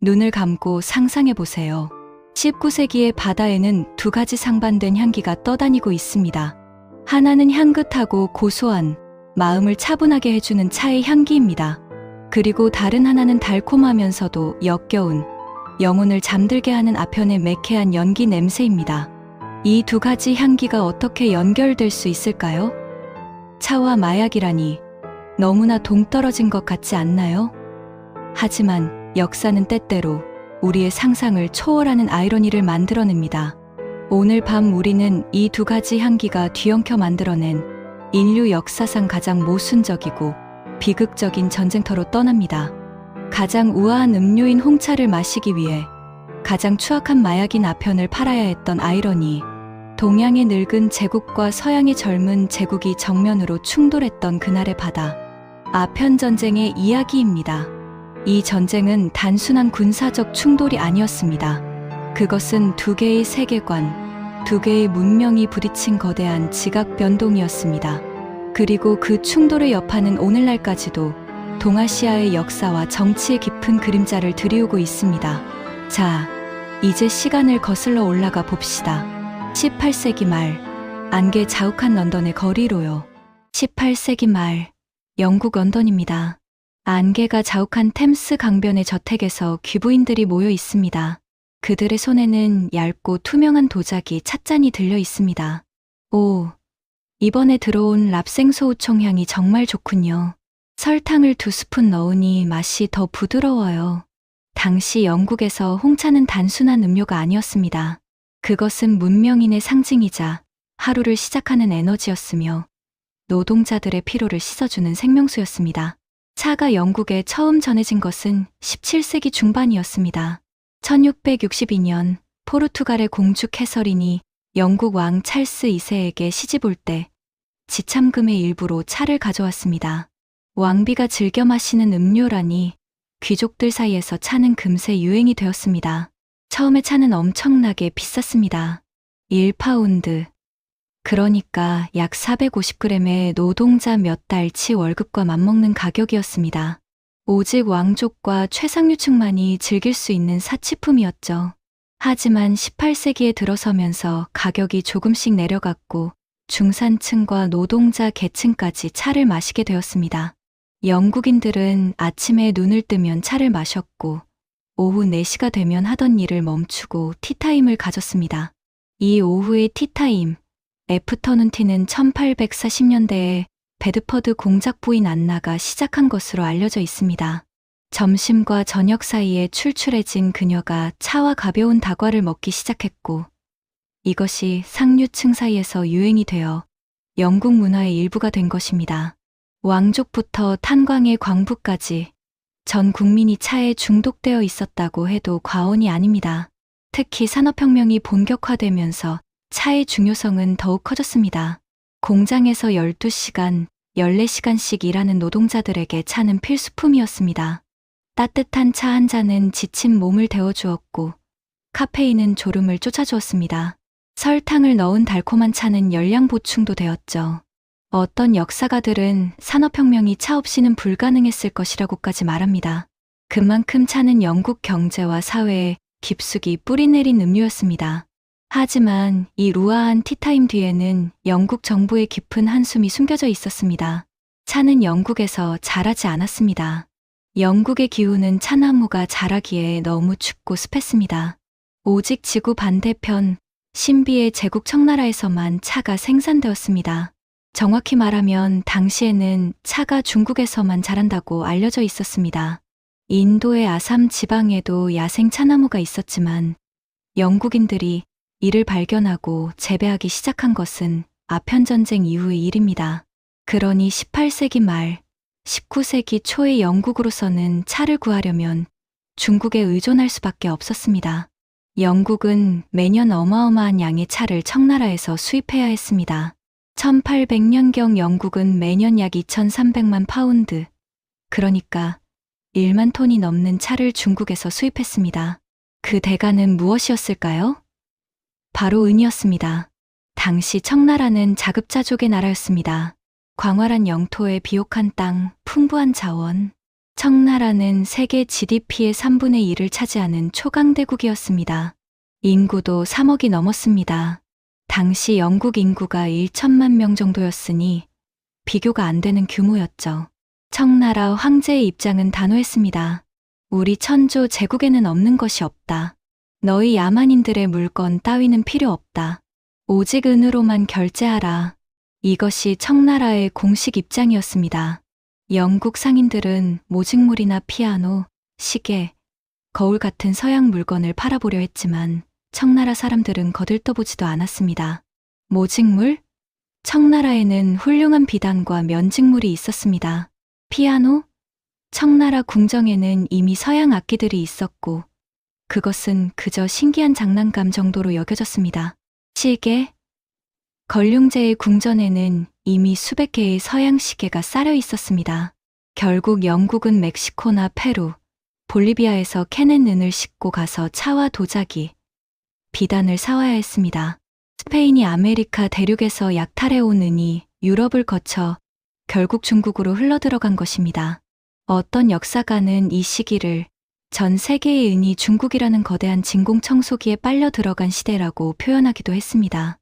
눈을 감고 상상해 보세요. 19세기의 바다에는 두 가지 상반된 향기가 떠다니고 있습니다. 하나는 향긋하고 고소한, 마음을 차분하게 해주는 차의 향기입니다. 그리고 다른 하나는 달콤하면서도 역겨운, 영혼을 잠들게 하는 아편의 매캐한 연기 냄새입니다. 이 두 가지 향기가 어떻게 연결될 수 있을까요? 차와 마약이라니 너무나 동떨어진 것 같지 않나요? 하지만 역사는 때때로 우리의 상상을 초월하는 아이러니를 만들어냅니다. 오늘 밤 우리는 이 두 가지 향기가 뒤엉켜 만들어낸 인류 역사상 가장 모순적이고 비극적인 전쟁터로 떠납니다. 가장 우아한 음료인 홍차를 마시기 위해 가장 추악한 마약인 아편을 팔아야 했던 아이러니, 동양의 늙은 제국과 서양의 젊은 제국이 정면으로 충돌했던 그날의 바다, 아편 전쟁의 이야기입니다. 이 전쟁은 단순한 군사적 충돌이 아니었습니다. 그것은 두 개의 세계관, 두 개의 문명이 부딪힌 거대한 지각 변동이었습니다. 그리고 그 충돌의 여파는 오늘날까지도 동아시아의 역사와 정치의 깊은 그림자를 드리우고 있습니다. 자, 이제 시간을 거슬러 올라가 봅시다. 18세기 말, 안개 자욱한 런던의 거리로요. 18세기 말, 영국 런던입니다. 안개가 자욱한 템스 강변의 저택에서 귀부인들이 모여 있습니다. 그들의 손에는 얇고 투명한 도자기 찻잔이 들려 있습니다. 오, 이번에 들어온 랍생소우총 향이 정말 좋군요. 설탕을 2스푼 넣으니 맛이 더 부드러워요. 당시 영국에서 홍차는 단순한 음료가 아니었습니다. 그것은 문명인의 상징이자 하루를 시작하는 에너지였으며 노동자들의 피로를 씻어주는 생명수였습니다. 차가 영국에 처음 전해진 것은 17세기 중반이었습니다. 1662년 포르투갈의 공주 캐서린이 영국 왕 찰스 2세에게 시집 올 때 지참금의 일부로 차를 가져왔습니다. 왕비가 즐겨 마시는 음료라니 귀족들 사이에서 차는 금세 유행이 되었습니다. 처음에 차는 엄청나게 비쌌습니다. 1파운드, 그러니까 약 450g의 노동자 몇 달치 월급과 맞먹는 가격이었습니다. 오직 왕족과 최상류층만이 즐길 수 있는 사치품이었죠. 하지만 18세기에 들어서면서 가격이 조금씩 내려갔고 중산층과 노동자 계층까지 차를 마시게 되었습니다. 영국인들은 아침에 눈을 뜨면 차를 마셨고 오후 4시가 되면 하던 일을 멈추고 티타임을 가졌습니다. 이 오후의 티타임, 애프터눈티는 1840년대에 베드퍼드 공작 부인 안나가 시작한 것으로 알려져 있습니다. 점심과 저녁 사이에 출출해진 그녀가 차와 가벼운 다과를 먹기 시작했고 이것이 상류층 사이에서 유행이 되어 영국 문화의 일부가 된 것입니다. 왕족부터 탄광의 광부까지 전 국민이 차에 중독되어 있었다고 해도 과언이 아닙니다. 특히 산업혁명이 본격화되면서 차의 중요성은 더욱 커졌습니다. 공장에서 12시간, 14시간씩 일하는 노동자들에게 차는 필수품이었습니다. 따뜻한 차 한 잔은 지친 몸을 데워주었고 카페인은 졸음을 쫓아주었습니다. 설탕을 넣은 달콤한 차는 열량 보충도 되었죠. 어떤 역사가들은 산업혁명이 차 없이는 불가능했을 것이라고까지 말합니다. 그만큼 차는 영국 경제와 사회에 깊숙이 뿌리내린 음료였습니다. 하지만 이 우아한 티타임 뒤에는 영국 정부의 깊은 한숨이 숨겨져 있었습니다. 차는 영국에서 자라지 않았습니다. 영국의 기후는 차나무가 자라기에 너무 춥고 습했습니다. 오직 지구 반대편 신비의 제국 청나라에서만 차가 생산되었습니다. 정확히 말하면 당시에는 차가 중국에서만 자란다고 알려져 있었습니다. 인도의 아삼 지방에도 야생 차나무가 있었지만 영국인들이 이를 발견하고 재배하기 시작한 것은 아편전쟁 이후의 일입니다. 그러니 18세기 말, 19세기 초의 영국으로서는 차를 구하려면 중국에 의존할 수밖에 없었습니다. 영국은 매년 어마어마한 양의 차를 청나라에서 수입해야 했습니다. 1800년경 영국은 매년 약 2300만 파운드, 그러니까 1만 톤이 넘는 차를 중국에서 수입했습니다. 그 대가는 무엇이었을까요? 바로 은이었습니다. 당시 청나라는 자급자족의 나라였습니다. 광활한 영토에 비옥한 땅, 풍부한 자원, 청나라는 세계 GDP의 3분의 1을 차지하는 초강대국이었습니다. 인구도 3억이 넘었습니다. 당시 영국 인구가 1천만 명 정도였으니 비교가 안 되는 규모였죠. 청나라 황제의 입장은 단호했습니다. 우리 천조 제국에는 없는 것이 없다. 너희 야만인들의 물건 따위는 필요 없다. 오직 은으로만 결제하라. 이것이 청나라의 공식 입장이었습니다. 영국 상인들은 모직물이나 피아노, 시계, 거울 같은 서양 물건을 팔아보려 했지만 청나라 사람들은 거들떠보지도 않았습니다. 모직물? 청나라에는 훌륭한 비단과 면직물이 있었습니다. 피아노? 청나라 궁정에는 이미 서양 악기들이 있었고 그것은 그저 신기한 장난감 정도로 여겨졌습니다. 시계? 걸륭제의 궁전에는 이미 수백 개의 서양 시계가 쌓여 있었습니다. 결국 영국은 멕시코나 페루, 볼리비아에서 캐낸 은을 싣고 가서 차와 도자기, 비단을 사와야 했습니다. 스페인이 아메리카 대륙에서 약탈해온 은이 유럽을 거쳐 결국 중국으로 흘러들어간 것입니다. 어떤 역사가는 이 시기를 전 세계의 은이 중국이라는 거대한 진공청소기에 빨려 들어간 시대라고 표현하기도 했습니다.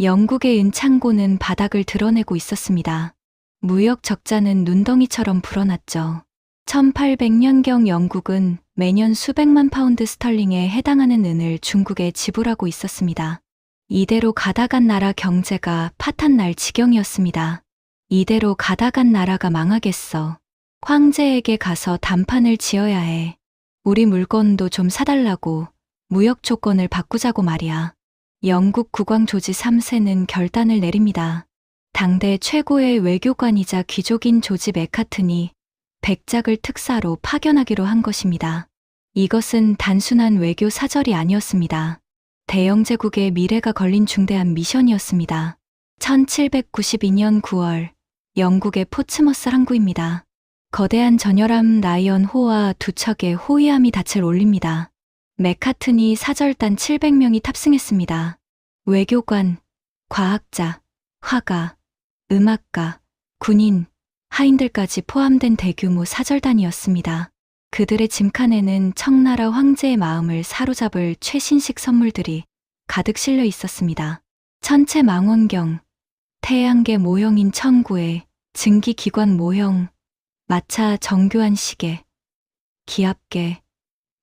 영국의 은 창고는 바닥을 드러내고 있었습니다. 무역 적자는 눈덩이처럼 불어났죠. 1800년경 영국은 매년 수백만 파운드 스털링에 해당하는 은을 중국에 지불하고 있었습니다. 이대로 가다간 나라 경제가 파탄날 지경이었습니다. 이대로 가다간 나라가 망하겠어. 황제에게 가서 단판을 지어야 해. 우리 물건도 좀 사달라고 무역 조건을 바꾸자고 말이야. 영국 국왕 조지 3세는 결단을 내립니다. 당대 최고의 외교관이자 귀족인 조지 맥카튼이 백작을 특사로 파견하기로 한 것입니다. 이것은 단순한 외교 사절이 아니었습니다. 대영제국의 미래가 걸린 중대한 미션이었습니다. 1792년 9월 영국의 포츠머스 항구입니다. 거대한 전열함 라이언 호와 두 척의 호위함이 닻을 올립니다. 맥카튼이 사절단 700명이 탑승했습니다. 외교관, 과학자, 화가, 음악가, 군인, 하인들까지 포함된 대규모 사절단이었습니다. 그들의 짐칸에는 청나라 황제의 마음을 사로잡을 최신식 선물들이 가득 실려 있었습니다. 천체 망원경, 태양계 모형인 천구에 증기기관 모형, 마차 정교한 시계, 기압계,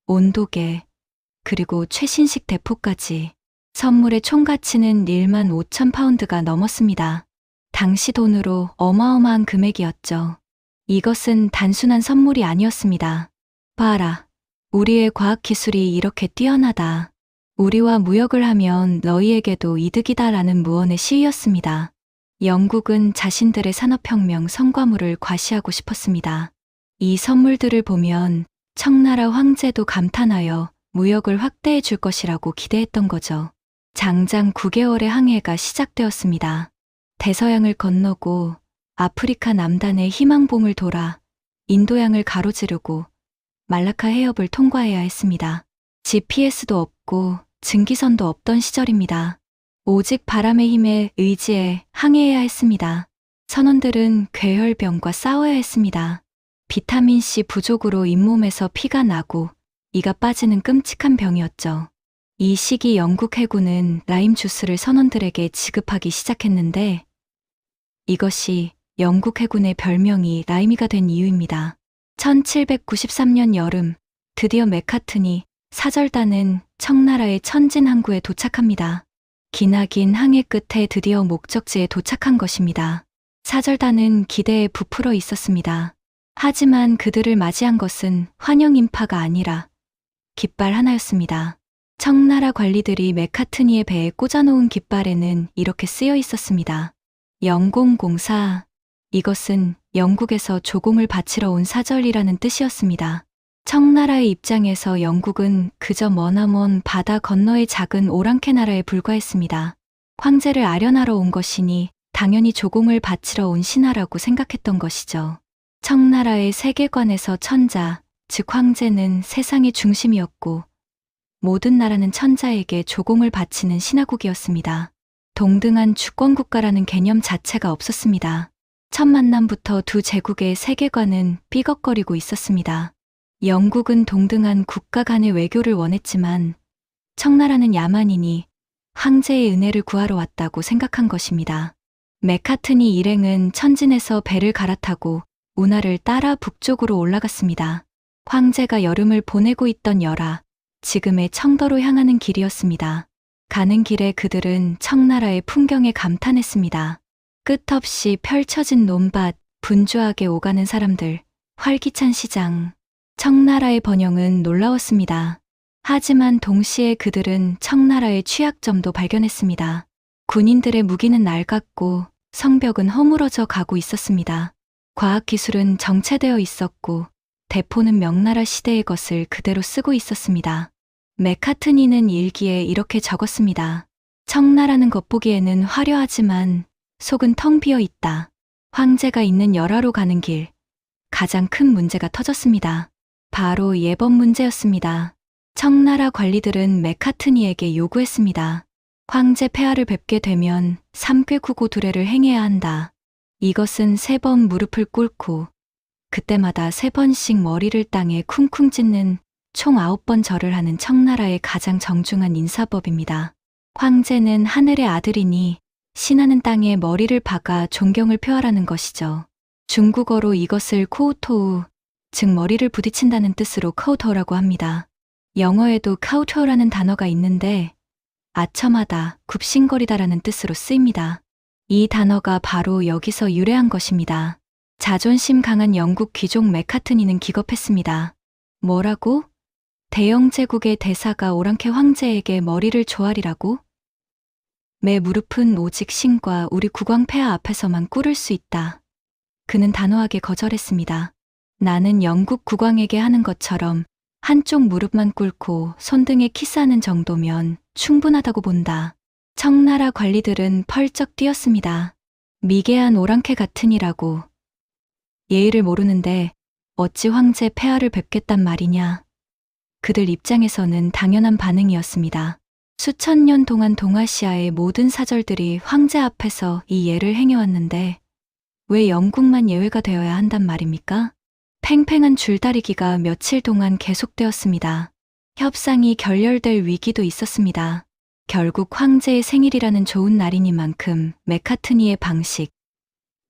온도계, 그리고 최신식 대포까지 선물의 총 가치는 1만 5천 파운드가 넘었습니다. 당시 돈으로 어마어마한 금액이었죠. 이것은 단순한 선물이 아니었습니다. 봐라, 우리의 과학기술이 이렇게 뛰어나다. 우리와 무역을 하면 너희에게도 이득이다라는 무언의 시위였습니다. 영국은 자신들의 산업혁명 성과물을 과시하고 싶었습니다. 이 선물들을 보면 청나라 황제도 감탄하여 무역을 확대해 줄 것이라고 기대했던 거죠. 장장 9개월의 항해가 시작되었습니다. 대서양을 건너고 아프리카 남단의 희망봉을 돌아 인도양을 가로지르고 말라카 해협을 통과해야 했습니다. GPS도 없고 증기선도 없던 시절입니다. 오직 바람의 힘에 의지해 항해해야 했습니다. 선원들은 괴혈병과 싸워야 했습니다. 비타민C 부족으로 잇몸에서 피가 나고 이가 빠지는 끔찍한 병이었죠. 이 시기 영국 해군은 라임 주스를 선원들에게 지급하기 시작했는데 이것이 영국 해군의 별명이 라임이가 된 이유입니다. 1793년 여름 드디어 맥카튼이 사절단은 청나라의 천진 항구에 도착합니다. 기나긴 항해 끝에 드디어 목적지에 도착한 것입니다. 사절단은 기대에 부풀어 있었습니다. 하지만 그들을 맞이한 것은 환영 인파가 아니라 깃발 하나였습니다. 청나라 관리들이 맥카트니의 배에 꽂아놓은 깃발에는 이렇게 쓰여 있었습니다. 영공공사. 이것은 영국에서 조공을 바치러 온 사절이라는 뜻이었습니다. 청나라의 입장에서 영국은 그저 머나먼 바다 건너의 작은 오랑캐 나라에 불과했습니다. 황제를 아련하러 온 것이니 당연히 조공을 바치러 온 신하라고 생각했던 것이죠. 청나라의 세계관에서 천자, 즉 황제는 세상의 중심이었고 모든 나라는 천자에게 조공을 바치는 신하국이었습니다. 동등한 주권국가라는 개념 자체가 없었습니다. 첫 만남부터 두 제국의 세계관은 삐걱거리고 있었습니다. 영국은 동등한 국가 간의 외교를 원했지만 청나라는 야만인이 황제의 은혜를 구하러 왔다고 생각한 것입니다. 맥카트니 일행은 천진에서 배를 갈아타고 운하를 따라 북쪽으로 올라갔습니다. 황제가 여름을 보내고 있던 열하, 지금의 청도로 향하는 길이었습니다. 가는 길에 그들은 청나라의 풍경에 감탄했습니다. 끝없이 펼쳐진 논밭, 분주하게 오가는 사람들, 활기찬 시장. 청나라의 번영은 놀라웠습니다. 하지만 동시에 그들은 청나라의 취약점도 발견했습니다. 군인들의 무기는 낡았고 성벽은 허물어져 가고 있었습니다. 과학기술은 정체되어 있었고 대포는 명나라 시대의 것을 그대로 쓰고 있었습니다. 맥카트니는 일기에 이렇게 적었습니다. 청나라는 겉보기에는 화려하지만 속은 텅 비어 있다. 황제가 있는 열하로 가는 길. 가장 큰 문제가 터졌습니다. 바로 예법 문제였습니다. 청나라 관리들은 맥카트니에게 요구했습니다. 황제 폐하를 뵙게 되면 3꾀 9고 두례를 행해야 한다. 이것은 3번 무릎을 꿇고 그때마다 3번씩 머리를 땅에 쿵쿵 찢는 총 9번 절을 하는 청나라의 가장 정중한 인사법입니다. 황제는 하늘의 아들이니 신하는 땅에 머리를 박아 존경을 표하라는 것이죠. 중국어로 이것을 코우토우, 즉 머리를 부딪힌다는 뜻으로 카우토우라고 합니다. 영어에도 카우토우라는 단어가 있는데 아첨하다, 굽신거리다라는 뜻으로 쓰입니다. 이 단어가 바로 여기서 유래한 것입니다. 자존심 강한 영국 귀족 맥카트니는 기겁했습니다. 뭐라고? 대영 제국의 대사가 오랑캐 황제에게 머리를 조아리라고? 내 무릎은 오직 신과 우리 국왕폐하 앞에서만 꿇을 수 있다. 그는 단호하게 거절했습니다. 나는 영국 국왕에게 하는 것처럼 한쪽 무릎만 꿇고 손등에 키스하는 정도면 충분하다고 본다. 청나라 관리들은 펄쩍 뛰었습니다. 미개한 오랑캐 같으니라고. 예의를 모르는데 어찌 황제 폐하를 뵙겠단 말이냐. 그들 입장에서는 당연한 반응이었습니다. 수천 년 동안 동아시아의 모든 사절들이 황제 앞에서 이 예를 행해왔는데 왜 영국만 예외가 되어야 한단 말입니까? 팽팽한 줄다리기가 며칠 동안 계속되었습니다. 협상이 결렬될 위기도 있었습니다. 결국 황제의 생일이라는 좋은 날이니만큼 맥카트니의 방식,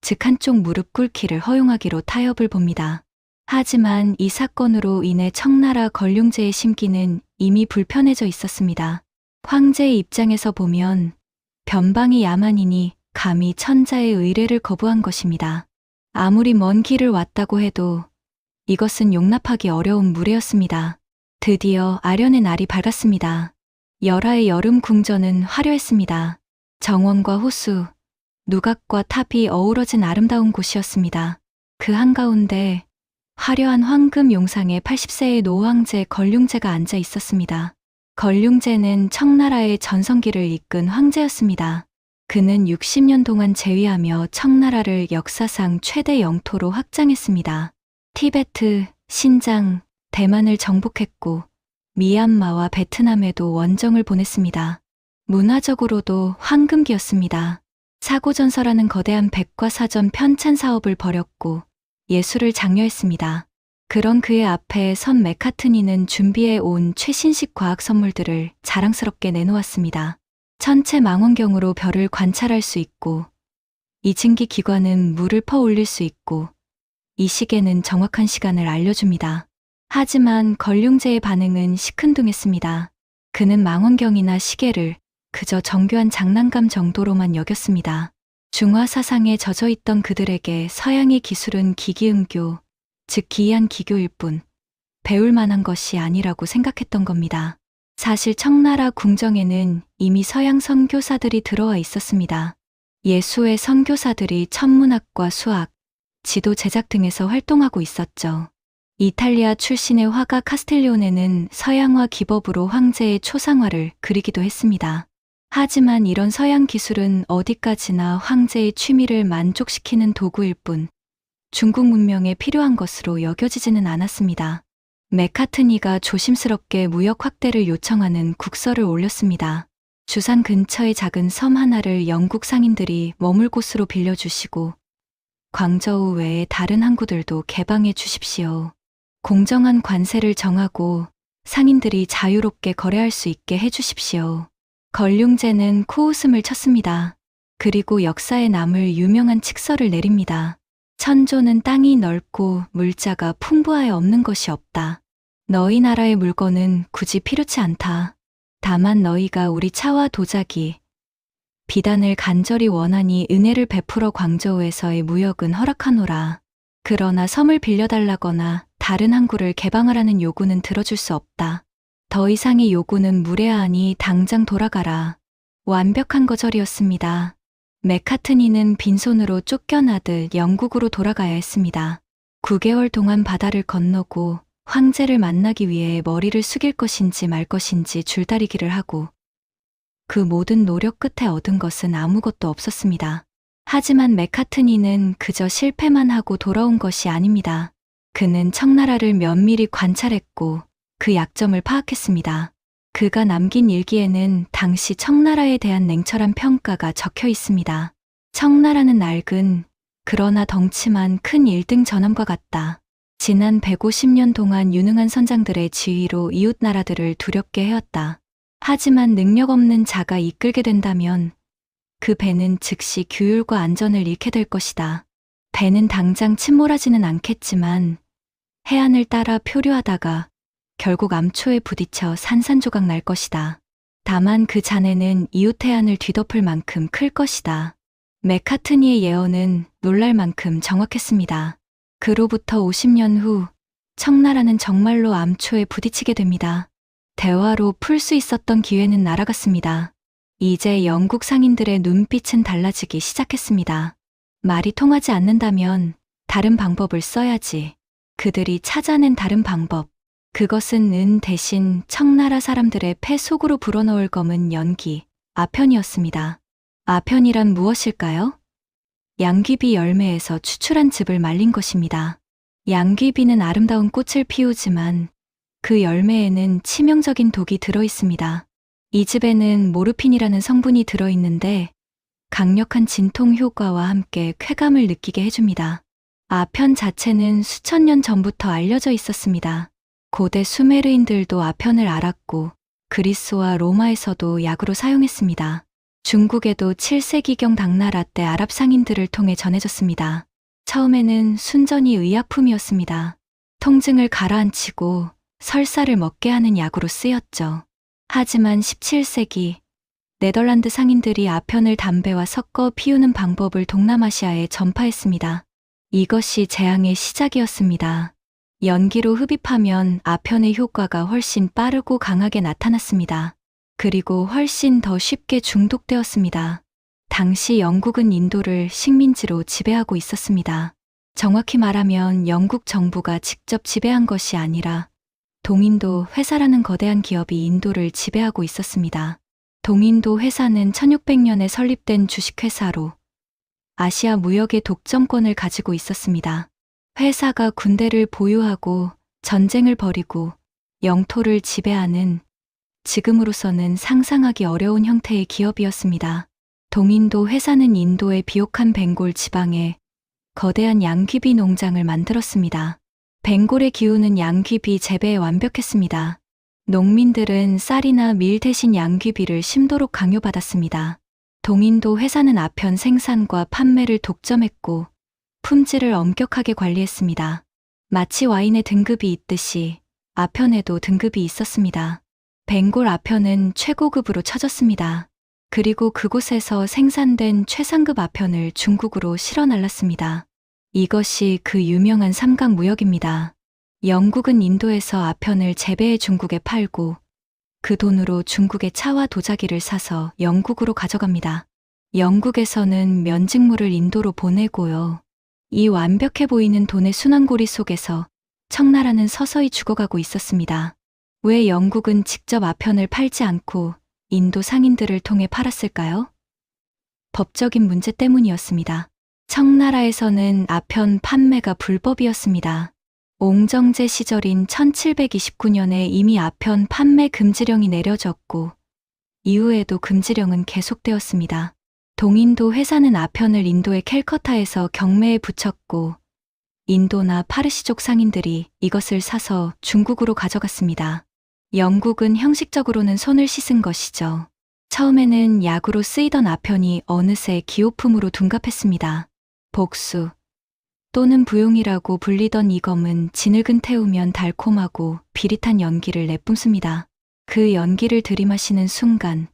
즉 한쪽 무릎 꿇기를 허용하기로 타협을 봅니다. 하지만 이 사건으로 인해 청나라 걸륭제의 심기는 이미 불편해져 있었습니다. 황제의 입장에서 보면 변방이 야만이니 감히 천자의 의뢰를 거부한 것입니다. 아무리 먼 길을 왔다고 해도 이것은 용납하기 어려운 무례였습니다. 드디어 아련의 날이 밝았습니다. 열하의 여름 궁전은 화려했습니다. 정원과 호수, 누각과 탑이 어우러진 아름다운 곳이었습니다. 그 한가운데 화려한 황금 용상에 80세의 노황제 걸륭제가 앉아 있었습니다. 걸륭제는 청나라의 전성기를 이끈 황제였습니다. 그는 60년 동안 재위하며 청나라를 역사상 최대 영토로 확장했습니다. 티베트, 신장, 대만을 정복했고 미얀마와 베트남에도 원정을 보냈습니다. 문화적으로도 황금기였습니다. 사고전서라는 거대한 백과사전 편찬 사업을 벌였고 예술을 장려했습니다. 그런 그의 앞에 선 맥카트니는 준비해 온 최신식 과학 선물들을 자랑스럽게 내놓았습니다. 천체 망원경으로 별을 관찰할 수 있고 이층기 기관은 물을 퍼올릴 수 있고 이 시계는 정확한 시간을 알려줍니다. 하지만 걸륭제의 반응은 시큰둥했습니다. 그는 망원경이나 시계를 그저 정교한 장난감 정도로만 여겼습니다. 중화 사상에 젖어있던 그들에게 서양의 기술은 기기응교, 즉 기이한 기교일 뿐 배울 만한 것이 아니라고 생각했던 겁니다. 사실 청나라 궁정에는 이미 서양 선교사들이 들어와 있었습니다. 예수의 선교사들이 천문학과 수학, 지도 제작 등에서 활동하고 있었죠. 이탈리아 출신의 화가 카스텔리오네는 서양화 기법으로 황제의 초상화를 그리기도 했습니다. 하지만 이런 서양 기술은 어디까지나 황제의 취미를 만족시키는 도구일 뿐 중국 문명에 필요한 것으로 여겨지지는 않았습니다. 맥카트니가 조심스럽게 무역 확대를 요청하는 국서를 올렸습니다. 주상 근처의 작은 섬 하나를 영국 상인들이 머물 곳으로 빌려주시고 광저우 외에 다른 항구들도 개방해 주십시오. 공정한 관세를 정하고 상인들이 자유롭게 거래할 수 있게 해 주십시오. 걸륭제는 코웃음을 쳤습니다. 그리고 역사에 남을 유명한 칙서를 내립니다. 천조는 땅이 넓고 물자가 풍부하여 없는 것이 없다. 너희 나라의 물건은 굳이 필요치 않다. 다만 너희가 우리 차와 도자기, 비단을 간절히 원하니 은혜를 베풀어 광저우에서의 무역은 허락하노라. 그러나 섬을 빌려달라거나 다른 항구를 개방하라는 요구는 들어줄 수 없다. 더 이상의 요구는 무례하니 당장 돌아가라. 완벽한 거절이었습니다. 맥카트니는 빈손으로 쫓겨나듯 영국으로 돌아가야 했습니다. 9개월 동안 바다를 건너고 황제를 만나기 위해 머리를 숙일 것인지 말 것인지 줄다리기를 하고 그 모든 노력 끝에 얻은 것은 아무것도 없었습니다. 하지만 맥카트니는 그저 실패만 하고 돌아온 것이 아닙니다. 그는 청나라를 면밀히 관찰했고 그 약점을 파악했습니다. 그가 남긴 일기에는 당시 청나라에 대한 냉철한 평가가 적혀 있습니다. 청나라는 낡은 그러나 덩치만 큰 1등 전함과 같다. 지난 150년 동안 유능한 선장들의 지휘로 이웃 나라들을 두렵게 해왔다. 하지만 능력 없는 자가 이끌게 된다면 그 배는 즉시 규율과 안전을 잃게 될 것이다. 배는 당장 침몰하지는 않겠지만 해안을 따라 표류하다가 결국 암초에 부딪혀 산산조각 날 것이다. 다만 그 잔해는 이웃 해안을 뒤덮을 만큼 클 것이다. 맥카트니의 예언은 놀랄 만큼 정확했습니다. 그로부터 50년 후 청나라는 정말로 암초에 부딪히게 됩니다. 대화로 풀 수 있었던 기회는 날아갔습니다. 이제 영국 상인들의 눈빛은 달라지기 시작했습니다. 말이 통하지 않는다면 다른 방법을 써야지. 그들이 찾아낸 다른 방법. 그것은 은 대신 청나라 사람들의 폐 속으로 불어넣을 검은 연기, 아편이었습니다. 아편이란 무엇일까요? 양귀비 열매에서 추출한 즙을 말린 것입니다. 양귀비는 아름다운 꽃을 피우지만 그 열매에는 치명적인 독이 들어 있습니다. 이 즙에는 모르핀이라는 성분이 들어 있는데 강력한 진통 효과와 함께 쾌감을 느끼게 해줍니다. 아편 자체는 수천 년 전부터 알려져 있었습니다. 고대 수메르인들도 아편을 알았고 그리스와 로마에서도 약으로 사용했습니다. 중국에도 7세기경 당나라 때 아랍 상인들을 통해 전해졌습니다. 처음에는 순전히 의약품이었습니다. 통증을 가라앉히고 설사를 먹게 하는 약으로 쓰였죠. 하지만 17세기 네덜란드 상인들이 아편을 담배와 섞어 피우는 방법을 동남아시아에 전파했습니다. 이것이 재앙의 시작이었습니다. 연기로 흡입하면 아편의 효과가 훨씬 빠르고 강하게 나타났습니다. 그리고 훨씬 더 쉽게 중독되었습니다. 당시 영국은 인도를 식민지로 지배하고 있었습니다. 정확히 말하면 영국 정부가 직접 지배한 것이 아니라 동인도 회사라는 거대한 기업이 인도를 지배하고 있었습니다. 동인도 회사는 1600년에 설립된 주식회사로 아시아 무역의 독점권을 가지고 있었습니다. 회사가 군대를 보유하고 전쟁을 벌이고 영토를 지배하는 지금으로서는 상상하기 어려운 형태의 기업이었습니다. 동인도 회사는 인도의 비옥한 벵골 지방에 거대한 양귀비 농장을 만들었습니다. 벵골의 기후는 양귀비 재배에 완벽했습니다. 농민들은 쌀이나 밀 대신 양귀비를 심도록 강요받았습니다. 동인도 회사는 아편 생산과 판매를 독점했고 품질을 엄격하게 관리했습니다. 마치 와인에 등급이 있듯이 아편에도 등급이 있었습니다. 벵골 아편은 최고급으로 쳐졌습니다. 그리고 그곳에서 생산된 최상급 아편을 중국으로 실어 날랐습니다. 이것이 그 유명한 삼각무역입니다. 영국은 인도에서 아편을 재배해 중국에 팔고 그 돈으로 중국의 차와 도자기를 사서 영국으로 가져갑니다. 영국에서는 면직물을 인도로 보내고요. 이 완벽해 보이는 돈의 순환고리 속에서 청나라는 서서히 죽어가고 있었습니다. 왜 영국은 직접 아편을 팔지 않고 인도 상인들을 통해 팔았을까요? 법적인 문제 때문이었습니다. 청나라에서는 아편 판매가 불법이었습니다. 옹정제 시절인 1729년에 이미 아편 판매 금지령이 내려졌고 이후에도 금지령은 계속되었습니다. 동인도 회사는 아편을 인도의 캘커타에서 경매에 붙였고 인도나 파르시족 상인들이 이것을 사서 중국으로 가져갔습니다. 영국은 형식적으로는 손을 씻은 것이죠. 처음에는 약으로 쓰이던 아편이 어느새 기호품으로 둔갑했습니다. 복수 또는 부용이라고 불리던 이 검은 진흙은 태우면 달콤하고 비릿한 연기를 내뿜습니다. 그 연기를 들이마시는 순간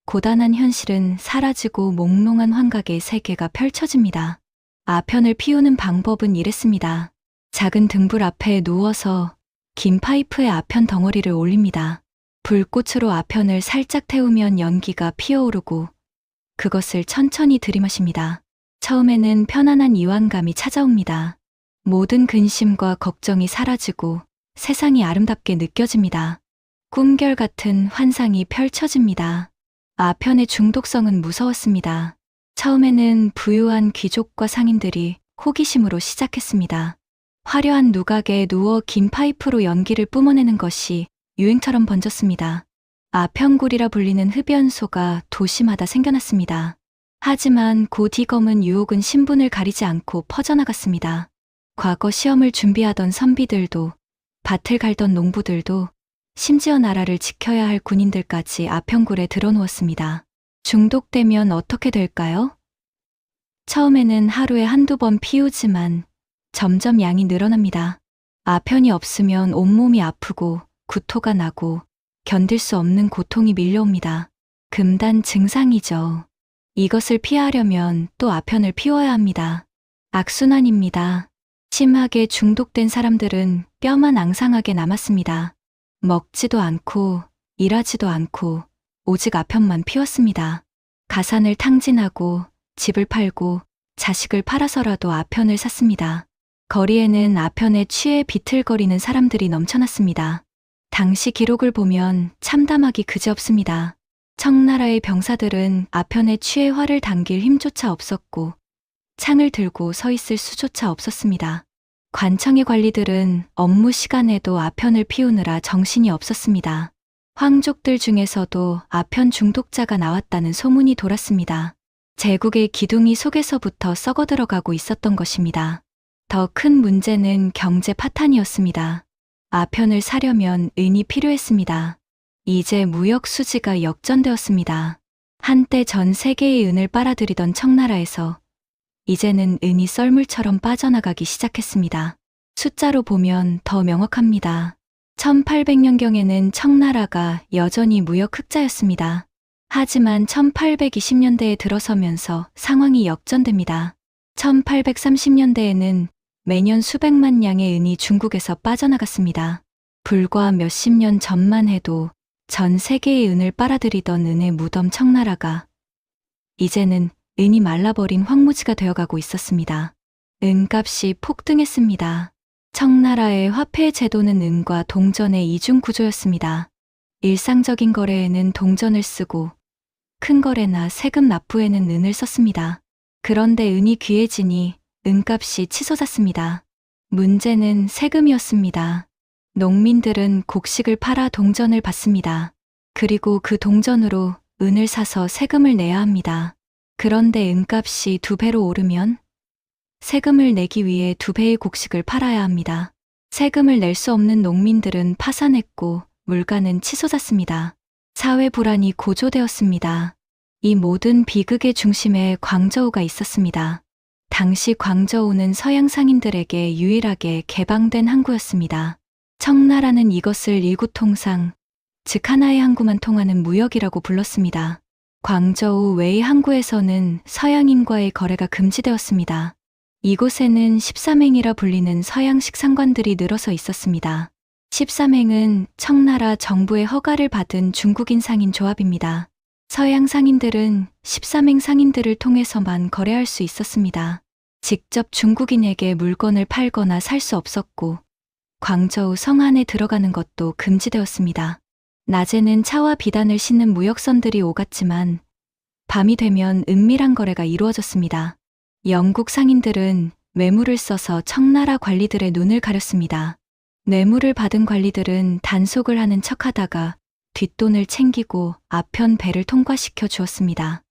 고단한 현실은 사라지고 몽롱한 환각의 세계가 펼쳐집니다. 아편을 피우는 방법은 이랬습니다. 작은 등불 앞에 누워서 긴 파이프에 아편 덩어리를 올립니다. 불꽃으로 아편을 살짝 태우면 연기가 피어오르고 그것을 천천히 들이마십니다. 처음에는 편안한 이완감이 찾아옵니다. 모든 근심과 걱정이 사라지고 세상이 아름답게 느껴집니다. 꿈결 같은 환상이 펼쳐집니다. 아편의 중독성은 무서웠습니다. 처음에는 부유한 귀족과 상인들이 호기심으로 시작했습니다. 화려한 누각에 누워 긴 파이프로 연기를 뿜어내는 것이 유행처럼 번졌습니다. 아편골이라 불리는 흡연소가 도시마다 생겨났습니다. 하지만 곧 이 검은 유혹은 신분을 가리지 않고 퍼져나갔습니다. 과거 시험을 준비하던 선비들도, 밭을 갈던 농부들도, 심지어 나라를 지켜야 할 군인들까지 아편골에 들어누웠습니다. 중독되면 어떻게 될까요? 처음에는 하루에 한두 번 피우지만 점점 양이 늘어납니다. 아편이 없으면 온몸이 아프고 구토가 나고 견딜 수 없는 고통이 밀려옵니다. 금단 증상이죠. 이것을 피하려면 또 아편을 피워야 합니다. 악순환입니다. 심하게 중독된 사람들은 뼈만 앙상하게 남았습니다. 먹지도 않고 일하지도 않고 오직 아편만 피웠습니다. 가산을 탕진하고 집을 팔고 자식을 팔아서라도 아편을 샀습니다. 거리에는 아편에 취해 비틀거리는 사람들이 넘쳐났습니다. 당시 기록을 보면 참담하기 그지없습니다. 청나라의 병사들은 아편에 취해 활을 당길 힘조차 없었고 창을 들고 서 있을 수조차 없었습니다. 관청의 관리들은 업무 시간에도 아편을 피우느라 정신이 없었습니다. 황족들 중에서도 아편 중독자가 나왔다는 소문이 돌았습니다. 제국의 기둥이 속에서부터 썩어 들어가고 있었던 것입니다. 더 큰 문제는 경제 파탄이었습니다. 아편을 사려면 은이 필요했습니다. 이제 무역 수지가 역전되었습니다. 한때 전 세계의 은을 빨아들이던 청나라에서 이제는 은이 썰물처럼 빠져나가기 시작했습니다. 숫자로 보면 더 명확합니다. 1800년경에는 청나라가 여전히 무역 흑자였습니다. 하지만 1820년대에 들어서면서 상황이 역전됩니다. 1830년대에는 매년 수백만 양의 은이 중국에서 빠져나갔습니다. 불과 몇십 년 전만 해도 전 세계의 은을 빨아들이던 은의 무덤 청나라가 이제는 은이 말라버린 황무지가 되어가고 있었습니다. 은값이 폭등했습니다. 청나라의 화폐 제도는 은과 동전의 이중 구조였습니다. 일상적인 거래에는 동전을 쓰고 큰 거래나 세금 납부에는 은을 썼습니다. 그런데 은이 귀해지니 은값이 치솟았습니다. 문제는 세금이었습니다. 농민들은 곡식을 팔아 동전을 받습니다. 그리고 그 동전으로 은을 사서 세금을 내야 합니다. 그런데 은값이 2배로 오르면 세금을 내기 위해 2배의 곡식을 팔아야 합니다. 세금을 낼 수 없는 농민들은 파산했고 물가는 치솟았습니다. 사회 불안이 고조되었습니다. 이 모든 비극의 중심에 광저우가 있었습니다. 당시 광저우는 서양 상인들에게 유일하게 개방된 항구였습니다. 청나라는 이것을 일구통상, 즉 하나의 항구만 통하는 무역이라고 불렀습니다. 광저우 외의 항구에서는 서양인과의 거래가 금지되었습니다. 이곳에는 13행이라 불리는 서양식 상관들이 늘어서 있었습니다. 13행은 청나라 정부의 허가를 받은 중국인 상인 조합입니다. 서양 상인들은 13행 상인들을 통해서만 거래할 수 있었습니다. 직접 중국인에게 물건을 팔거나 살 수 없었고 광저우 성 안에 들어가는 것도 금지되었습니다. 낮에는 차와 비단을 싣는 무역선들이 오갔지만 밤이 되면 은밀한 거래가 이루어졌습니다. 영국 상인들은 뇌물을 써서 청나라 관리들의 눈을 가렸습니다. 뇌물을 받은 관리들은 단속을 하는 척하다가 뒷돈을 챙기고 아편 배를 통과시켜 주었습니다.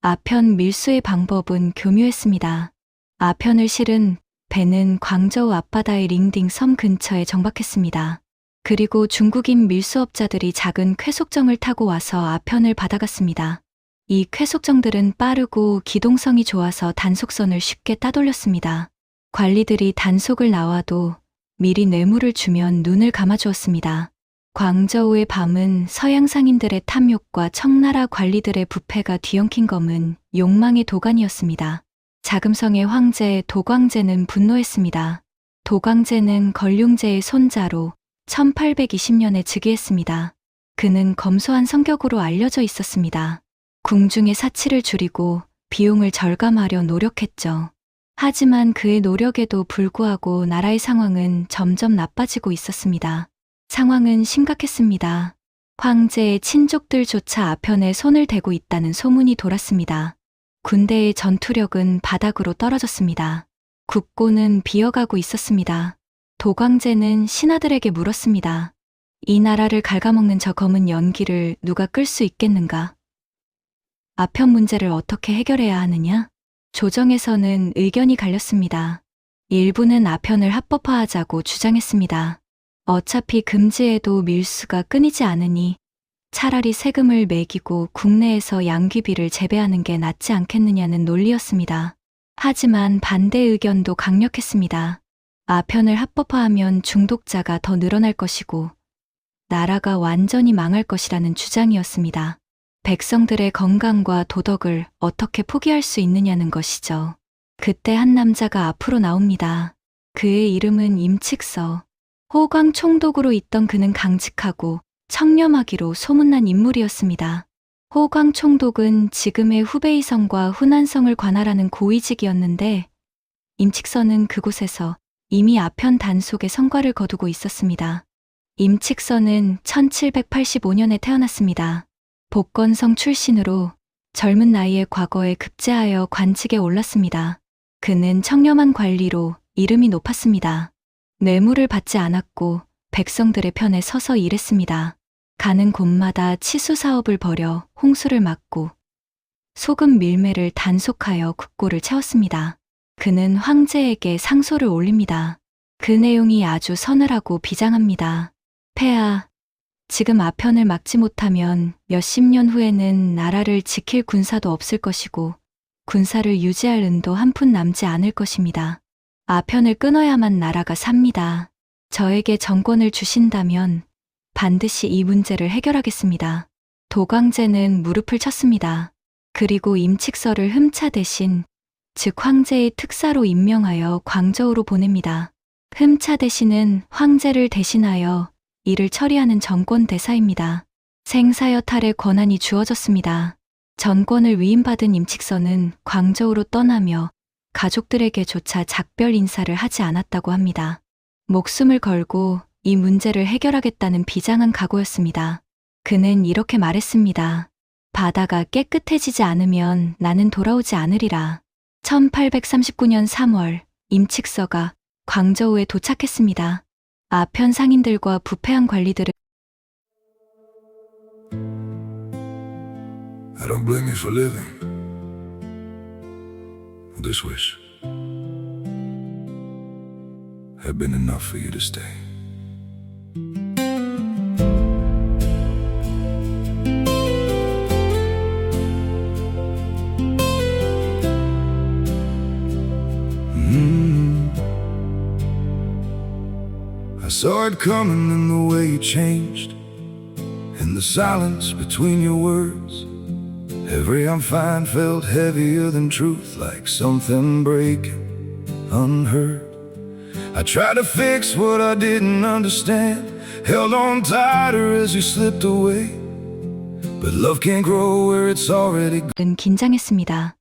아편 밀수의 방법은 교묘했습니다. 아편을 실은 배는 광저우 앞바다의 링딩 섬 근처에 정박했습니다. 그리고 중국인 밀수업자들이 작은 쾌속정을 타고 와서 아편을 받아갔습니다. 이 쾌속정들은 빠르고 기동성이 좋아서 단속선을 쉽게 따돌렸습니다. 관리들이 단속을 나와도 미리 뇌물을 주면 눈을 감아주었습니다. 광저우의 밤은 서양 상인들의 탐욕과 청나라 관리들의 부패가 뒤엉킨 검은 욕망의 도가니였습니다. 자금성의 황제 도광제는 분노했습니다. 도광제는 걸륭제의 손자로 1820년에 즉위했습니다. 그는 검소한 성격으로 알려져 있었습니다. 궁중의 사치를 줄이고 비용을 절감하려 노력했죠. 하지만 그의 노력에도 불구하고 나라의 상황은 점점 나빠지고 있었습니다. 상황은 심각했습니다. 황제의 친족들조차 아편에 손을 대고 있다는 소문이 돌았습니다. 군대의 전투력은 바닥으로 떨어졌습니다. 국고는 비어가고 있었습니다. 도광제는 신하들에게 물었습니다. 이 나라를 갉아먹는 저 검은 연기를 누가 끌 수 있겠는가? 아편 문제를 어떻게 해결해야 하느냐? 조정에서는 의견이 갈렸습니다. 일부는 아편을 합법화하자고 주장했습니다. 어차피 금지해도 밀수가 끊이지 않으니 차라리 세금을 매기고 국내에서 양귀비를 재배하는 게 낫지 않겠느냐는 논리였습니다. 하지만 반대 의견도 강력했습니다. 아편을 합법화하면 중독자가 더 늘어날 것이고 나라가 완전히 망할 것이라는 주장이었습니다. 백성들의 건강과 도덕을 어떻게 포기할 수 있느냐는 것이죠. 그때 한 남자가 앞으로 나옵니다. 그의 이름은 임칙서. 호광 총독으로 있던 그는 강직하고 청렴하기로 소문난 인물이었습니다. 호광 총독은 지금의 후베이성과 후난성을 관할하는 고위직이었는데 임칙서는 그곳에서 이미 아편 단속의 성과를 거두고 있었습니다. 임칙서는 1785년에 태어났습니다. 복건성 출신으로 젊은 나이에 과거에 급제하여 관직에 올랐습니다. 그는 청렴한 관리로 이름이 높았습니다. 뇌물을 받지 않았고 백성들의 편에 서서 일했습니다. 가는 곳마다 치수 사업을 벌여 홍수를 막고 소금 밀매를 단속하여 국고를 채웠습니다. 그는 황제에게 상소를 올립니다. 그 내용이 아주 서늘하고 비장합니다. 폐하, 지금 아편을 막지 못하면 몇십 년 후에는 나라를 지킬 군사도 없을 것이고 군사를 유지할 은도 한 푼 남지 않을 것입니다. 아편을 끊어야만 나라가 삽니다. 저에게 정권을 주신다면 반드시 이 문제를 해결하겠습니다. 도광제는 무릎을 쳤습니다. 그리고 임칙서를 흠차 대신 즉 황제의 특사로 임명하여 광저우로 보냅니다. 흠차 대신은 황제를 대신하여 이를 처리하는 정권 대사입니다. 생사여탈의 권한이 주어졌습니다. 전권을 위임받은 임칙서는 광저우로 떠나며 가족들에게조차 작별 인사를 하지 않았다고 합니다. 목숨을 걸고 이 문제를 해결하겠다는 비장한 각오였습니다. 그는 이렇게 말했습니다. 바다가 깨끗해지지 않으면 나는 돌아오지 않으리라. 1839년 3월 임칙서가 광저우에 도착했습니다. 아편 상인들과 부패한 관리들은 I don't blame you for living with this wish. Have been enough for you to stay. I saw it coming in the way you changed, in the silence between your words. Every I'm fine felt heavier than truth, like something breaking unheard. I tried to fix what I didn't understand, held on tighter as you slipped away. But love can't grow where it's already gone. 긴장했습니다.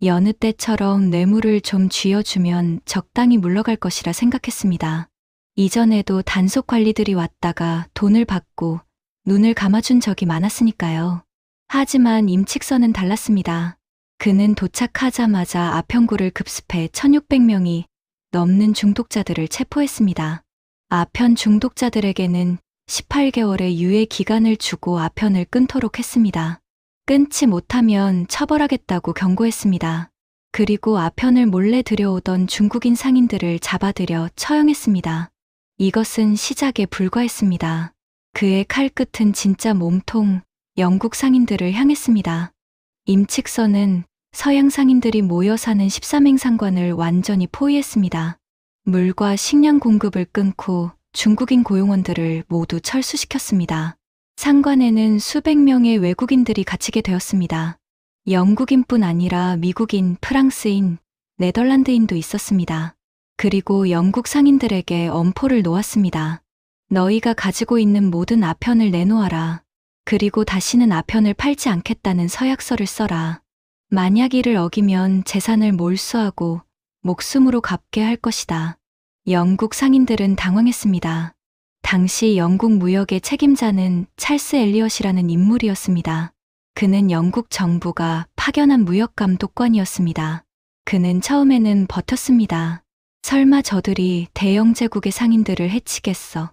여느 때처럼 뇌물을 좀 쥐어주면 적당히 물러갈 것이라 생각했습니다. 이전에도 단속 관리들이 왔다가 돈을 받고 눈을 감아준 적이 많았으니까요. 하지만 임칙서는 달랐습니다. 그는 도착하자마자 아편구를 급습해 1600명이 넘는 중독자들을 체포했습니다. 아편 중독자들에게는 18개월의 유예 기간을 주고 아편을 끊도록 했습니다. 끊지 못하면 처벌하겠다고 경고했습니다. 그리고 아편을 몰래 들여오던 중국인 상인들을 잡아들여 처형했습니다. 이것은 시작에 불과했습니다. 그의 칼끝은 진짜 몸통, 영국 상인들을 향했습니다. 임칙선은 서양 상인들이 모여 사는 13행 상관을 완전히 포위했습니다. 물과 식량 공급을 끊고 중국인 고용원들을 모두 철수시켰습니다. 상관에는 수백 명의 외국인들이 갇히게 되었습니다. 영국인뿐 아니라 미국인, 프랑스인, 네덜란드인도 있었습니다. 그리고 영국 상인들에게 엄포를 놓았습니다. 너희가 가지고 있는 모든 아편을 내놓아라. 그리고 다시는 아편을 팔지 않겠다는 서약서를 써라. 만약 이를 어기면 재산을 몰수하고 목숨으로 갚게 할 것이다. 영국 상인들은 당황했습니다. 당시 영국 무역의 책임자는 찰스 엘리엇이라는 인물이었습니다. 그는 영국 정부가 파견한 무역감독관이었습니다. 그는 처음에는 버텼습니다. 설마 저들이 대영 제국의 상인들을 해치겠어.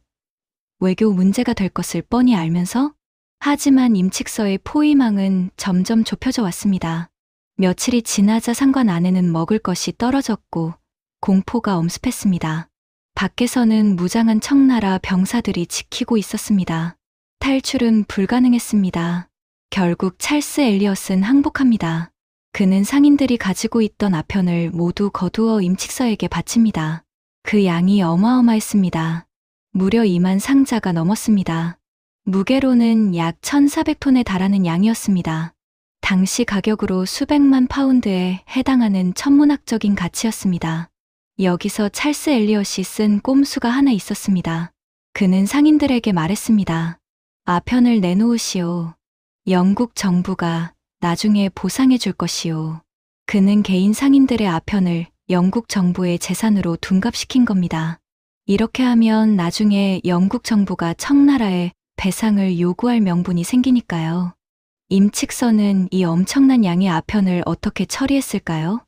외교 문제가 될 것을 뻔히 알면서? 하지만 임칙서의 포위망은 점점 좁혀져 왔습니다. 며칠이 지나자 상관 안에는 먹을 것이 떨어졌고 공포가 엄습했습니다. 밖에서는 무장한 청나라 병사들이 지키고 있었습니다. 탈출은 불가능했습니다. 결국 찰스 엘리엇은 항복합니다. 그는 상인들이 가지고 있던 아편을 모두 거두어 임칙서에게 바칩니다. 그 양이 어마어마했습니다. 무려 2만 상자가 넘었습니다. 무게로는 약 1,400톤에 달하는 양이었습니다. 당시 가격으로 수백만 파운드에 해당하는 천문학적인 가치였습니다. 여기서 찰스 엘리엇이 쓴 꼼수가 하나 있었습니다. 그는 상인들에게 말했습니다. 아편을 내놓으시오. 영국 정부가 나중에 보상해 줄 것이오. 그는 개인 상인들의 아편을 영국 정부의 재산으로 둔갑시킨 겁니다. 이렇게 하면 나중에 영국 정부가 청나라에 배상을 요구할 명분이 생기니까요. 임칙서는 이 엄청난 양의 아편을 어떻게 처리했을까요?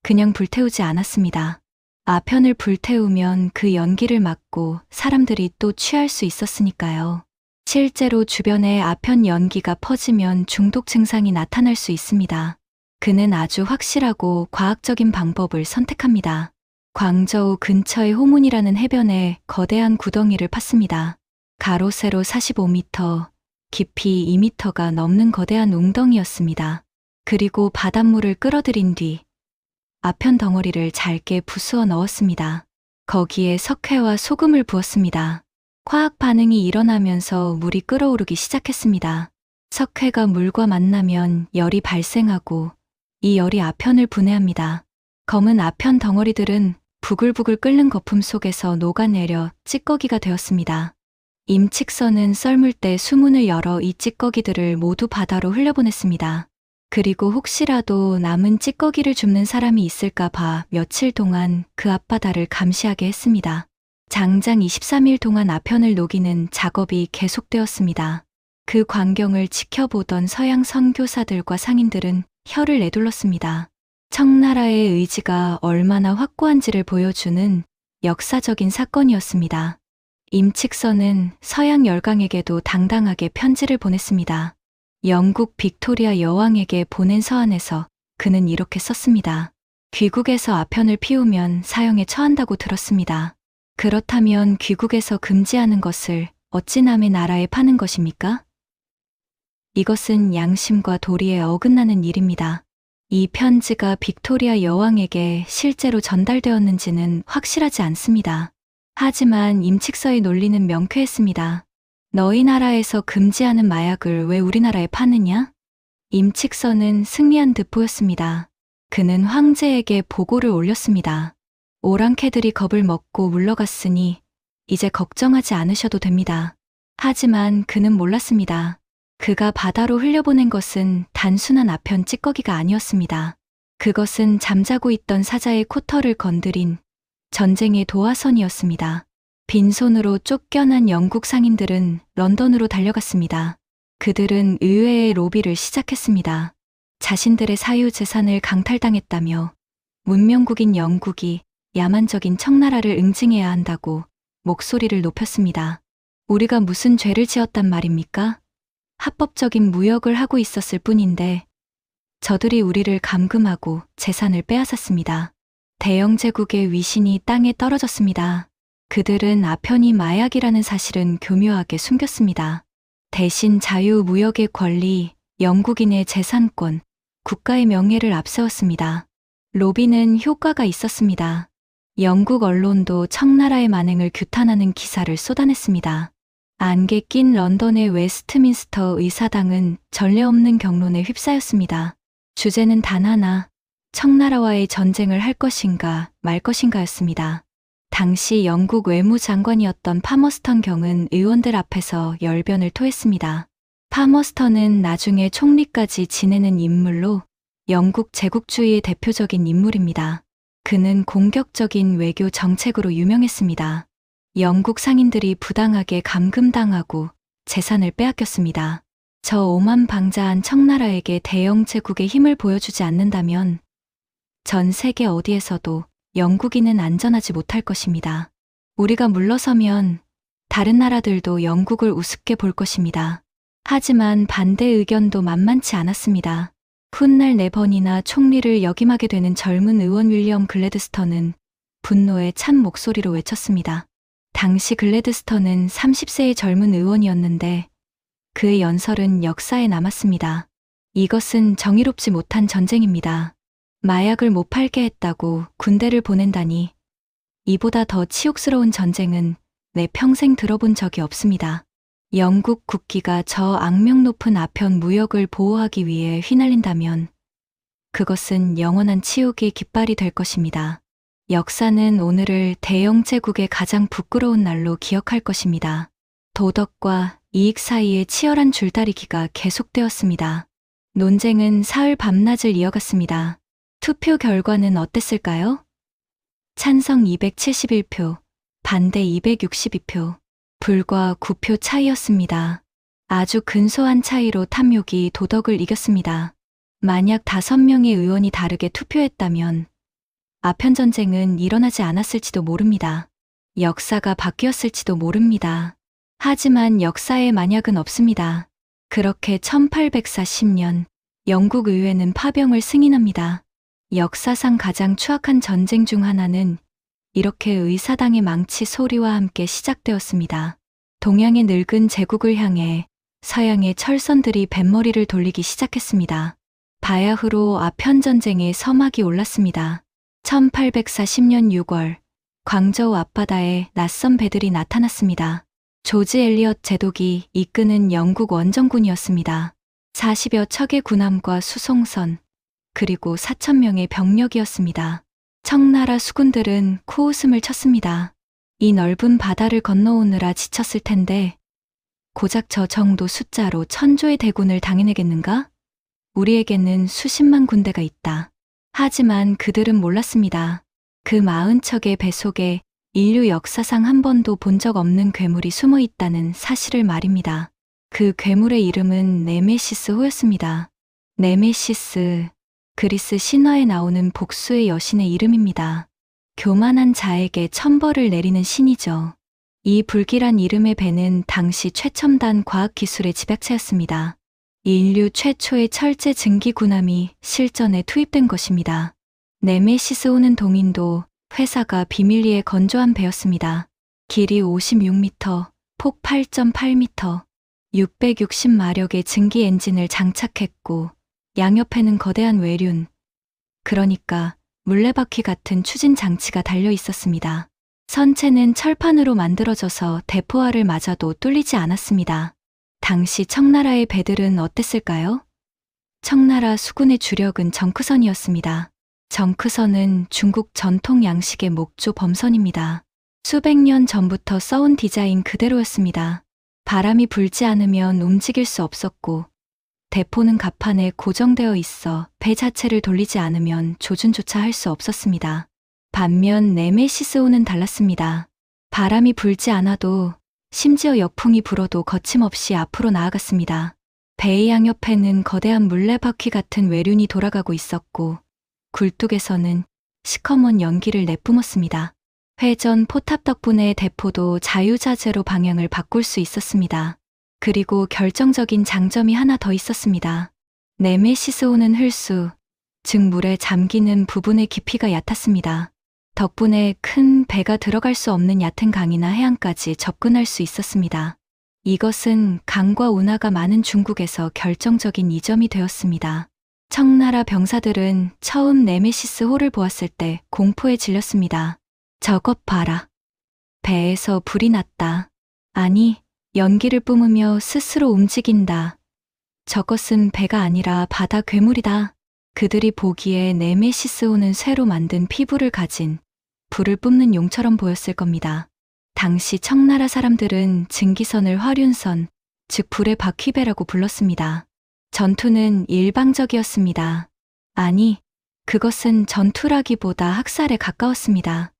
그냥 불태우지 않았습니다. 아편을 불태우면 그 연기를 막고 사람들이 또 취할 수 있었으니까요. 실제로 주변에 아편 연기가 퍼지면 중독 증상이 나타날 수 있습니다. 그는 아주 확실하고 과학적인 방법을 선택합니다. 광저우 근처의 호문이라는 해변에 거대한 구덩이를 팠습니다. 가로 세로 45m, 깊이 2m가 넘는 거대한 웅덩이였습니다. 그리고 바닷물을 끌어들인 뒤 아편 덩어리를 잘게 부수어 넣었습니다. 거기에 석회와 소금을 부었습니다. 화학 반응이 일어나면서 물이 끓어오르기 시작했습니다. 석회가 물과 만나면 열이 발생하고 이 열이 아편을 분해합니다. 검은 아편 덩어리들은 부글부글 끓는 거품 속에서 녹아내려 찌꺼기가 되었습니다. 임칙서는 썰물 때 수문을 열어 이 찌꺼기들을 모두 바다로 흘려보냈습니다. 그리고 혹시라도 남은 찌꺼기를 줍는 사람이 있을까 봐 며칠 동안 그 앞바다를 감시하게 했습니다. 장장 23일 동안 아편을 녹이는 작업이 계속되었습니다. 그 광경을 지켜보던 서양 선교사들과 상인들은 혀를 내둘렀습니다. 청나라의 의지가 얼마나 확고한지를 보여주는 역사적인 사건이었습니다. 임칙서는 서양 열강에게도 당당하게 편지를 보냈습니다. 영국 빅토리아 여왕에게 보낸 서한에서 그는 이렇게 썼습니다. 귀국에서 아편을 피우면 사형에 처한다고 들었습니다. 그렇다면 귀국에서 금지하는 것을 어찌 남의 나라에 파는 것입니까? 이것은 양심과 도리에 어긋나는 일입니다. 이 편지가 빅토리아 여왕에게 실제로 전달되었는지는 확실하지 않습니다. 하지만 임칙서의 논리는 명쾌했습니다. 너희 나라에서 금지하는 마약을 왜 우리나라에 파느냐? 임칙서는 승리한 듯 보였습니다. 그는 황제에게 보고를 올렸습니다. 오랑캐들이 겁을 먹고 물러갔으니 이제 걱정하지 않으셔도 됩니다. 하지만 그는 몰랐습니다. 그가 바다로 흘려보낸 것은 단순한 아편 찌꺼기가 아니었습니다. 그것은 잠자고 있던 사자의 코털을 건드린 전쟁의 도화선이었습니다. 빈손으로 쫓겨난 영국 상인들은 런던으로 달려갔습니다. 그들은 의회의 로비를 시작했습니다. 자신들의 사유재산을 강탈당했다며 문명국인 영국이 야만적인 청나라를 응징해야 한다고 목소리를 높였습니다. 우리가 무슨 죄를 지었단 말입니까? 합법적인 무역을 하고 있었을 뿐인데 저들이 우리를 감금하고 재산을 빼앗았습니다. 대영 제국의 위신이 땅에 떨어졌습니다. 그들은 아편이 마약이라는 사실은 교묘하게 숨겼습니다. 대신 자유무역의 권리, 영국인의 재산권, 국가의 명예를 앞세웠습니다. 로비는 효과가 있었습니다. 영국 언론도 청나라의 만행을 규탄하는 기사를 쏟아냈습니다. 안개 낀 런던의 웨스트민스터 의사당은 전례 없는 경론에 휩싸였습니다. 주제는 단 하나, 청나라와의 전쟁을 할 것인가 말 것인가였습니다. 당시 영국 외무장관이었던 파머스턴 경은 의원들 앞에서 열변을 토했습니다. 파머스턴은 나중에 총리까지 지내는 인물로 영국 제국주의의 대표적인 인물입니다. 그는 공격적인 외교 정책으로 유명했습니다. 영국 상인들이 부당하게 감금당하고 재산을 빼앗겼습니다. 저 오만방자한 청나라에게 대영 제국의 힘을 보여주지 않는다면 전 세계 어디에서도 영국인은 안전하지 못할 것입니다. 우리가 물러서면 다른 나라들도 영국을 우습게 볼 것입니다. 하지만 반대 의견도 만만치 않았습니다. 훗날 4번이나 총리를 역임하게 되는 젊은 의원 윌리엄 글래드스턴은 분노에 찬 목소리로 외쳤습니다. 당시 글래드스턴은 30세의 젊은 의원이었는데 그의 연설은 역사에 남았습니다. 이것은 정의롭지 못한 전쟁입니다. 마약을 못 팔게 했다고 군대를 보낸다니 이보다 더 치욕스러운 전쟁은 내 평생 들어본 적이 없습니다. 영국 국기가 저 악명 높은 아편 무역을 보호하기 위해 휘날린다면 그것은 영원한 치욕의 깃발이 될 것입니다. 역사는 오늘을 대영 제국의 가장 부끄러운 날로 기억할 것입니다. 도덕과 이익 사이의 치열한 줄다리기가 계속되었습니다. 논쟁은 사흘 밤낮을 이어갔습니다. 투표 결과는 어땠을까요? 찬성 271표, 반대 262표, 불과 9표 차이였습니다. 아주 근소한 차이로 탐욕이 도덕을 이겼습니다. 만약 5명의 의원이 다르게 투표했다면 아편 전쟁은 일어나지 않았을지도 모릅니다. 역사가 바뀌었을지도 모릅니다. 하지만 역사에 만약은 없습니다. 그렇게 1840년 영국 의회는 파병을 승인합니다. 역사상 가장 추악한 전쟁 중 하나는 이렇게 의사당의 망치 소리와 함께 시작되었습니다. 동양의 늙은 제국을 향해 서양의 철선들이 뱃머리를 돌리기 시작했습니다. 바야흐로 아편 전쟁의 서막이 올랐습니다. 1840년 6월 광저우 앞바다에 낯선 배들이 나타났습니다. 조지 엘리엇 제독이 이끄는 영국 원정군이었습니다. 40여 척의 군함과 수송선, 그리고 4,000명의 병력이었습니다. 청나라 수군들은 코웃음을 쳤습니다. 이 넓은 바다를 건너오느라 지쳤을 텐데 고작 저 정도 숫자로 천조의 대군을 당해내겠는가? 우리에게는 수십만 군대가 있다. 하지만 그들은 몰랐습니다. 그 40척의 배 속에 인류 역사상 한 번도 본 적 없는 괴물이 숨어 있다는 사실을 말입니다. 그 괴물의 이름은 네메시스호였습니다. 네메시스, 그리스 신화에 나오는 복수의 여신의 이름입니다. 교만한 자에게 천벌을 내리는 신이죠. 이 불길한 이름의 배는 당시 최첨단 과학기술의 집약체였습니다. 인류 최초의 철제 증기 군함이 실전에 투입된 것입니다. 네메시스호는 동인도 회사가 비밀리에 건조한 배였습니다. 길이 56m, 폭 8.8m, 660마력의 증기 엔진을 장착했고 양옆에는 거대한 외륜, 그러니까 물레바퀴 같은 추진 장치가 달려 있었습니다. 선체는 철판으로 만들어져서 대포알을 맞아도 뚫리지 않았습니다. 당시 청나라의 배들은 어땠을까요? 청나라 수군의 주력은 정크선이었습니다. 정크선은 중국 전통 양식의 목조 범선입니다. 수백 년 전부터 써온 디자인 그대로였습니다. 바람이 불지 않으면 움직일 수 없었고 대포는 갑판에 고정되어 있어 배 자체를 돌리지 않으면 조준조차 할 수 없었습니다. 반면 네메시스호는 달랐습니다. 바람이 불지 않아도 심지어 역풍이 불어도 거침없이 앞으로 나아갔습니다. 배의 양옆에는 거대한 물레바퀴 같은 외륜이 돌아가고 있었고 굴뚝에서는 시커먼 연기를 내뿜었습니다. 회전 포탑 덕분에 대포도 자유자재로 방향을 바꿀 수 있었습니다. 그리고 결정적인 장점이 하나 더 있었습니다. 네메시스호는 흘수, 즉 물에 잠기는 부분의 깊이가 얕았습니다. 덕분에 큰 배가 들어갈 수 없는 얕은 강이나 해안까지 접근할 수 있었습니다. 이것은 강과 운하가 많은 중국에서 결정적인 이점이 되었습니다. 청나라 병사들은 처음 네메시스 호를 보았을 때 공포에 질렸습니다. 저것 봐라. 배에서 불이 났다. 아니, 연기를 뿜으며 스스로 움직인다. 저것은 배가 아니라 바다 괴물이다. 그들이 보기에 네메시스호는 쇠로 만든 피부를 가진 불을 뿜는 용처럼 보였을 겁니다. 당시 청나라 사람들은 증기선을 화륜선, 즉 불의 바퀴배라고 불렀습니다. 전투는 일방적이었습니다. 아니, 그것은 전투라기보다 학살에 가까웠습니다.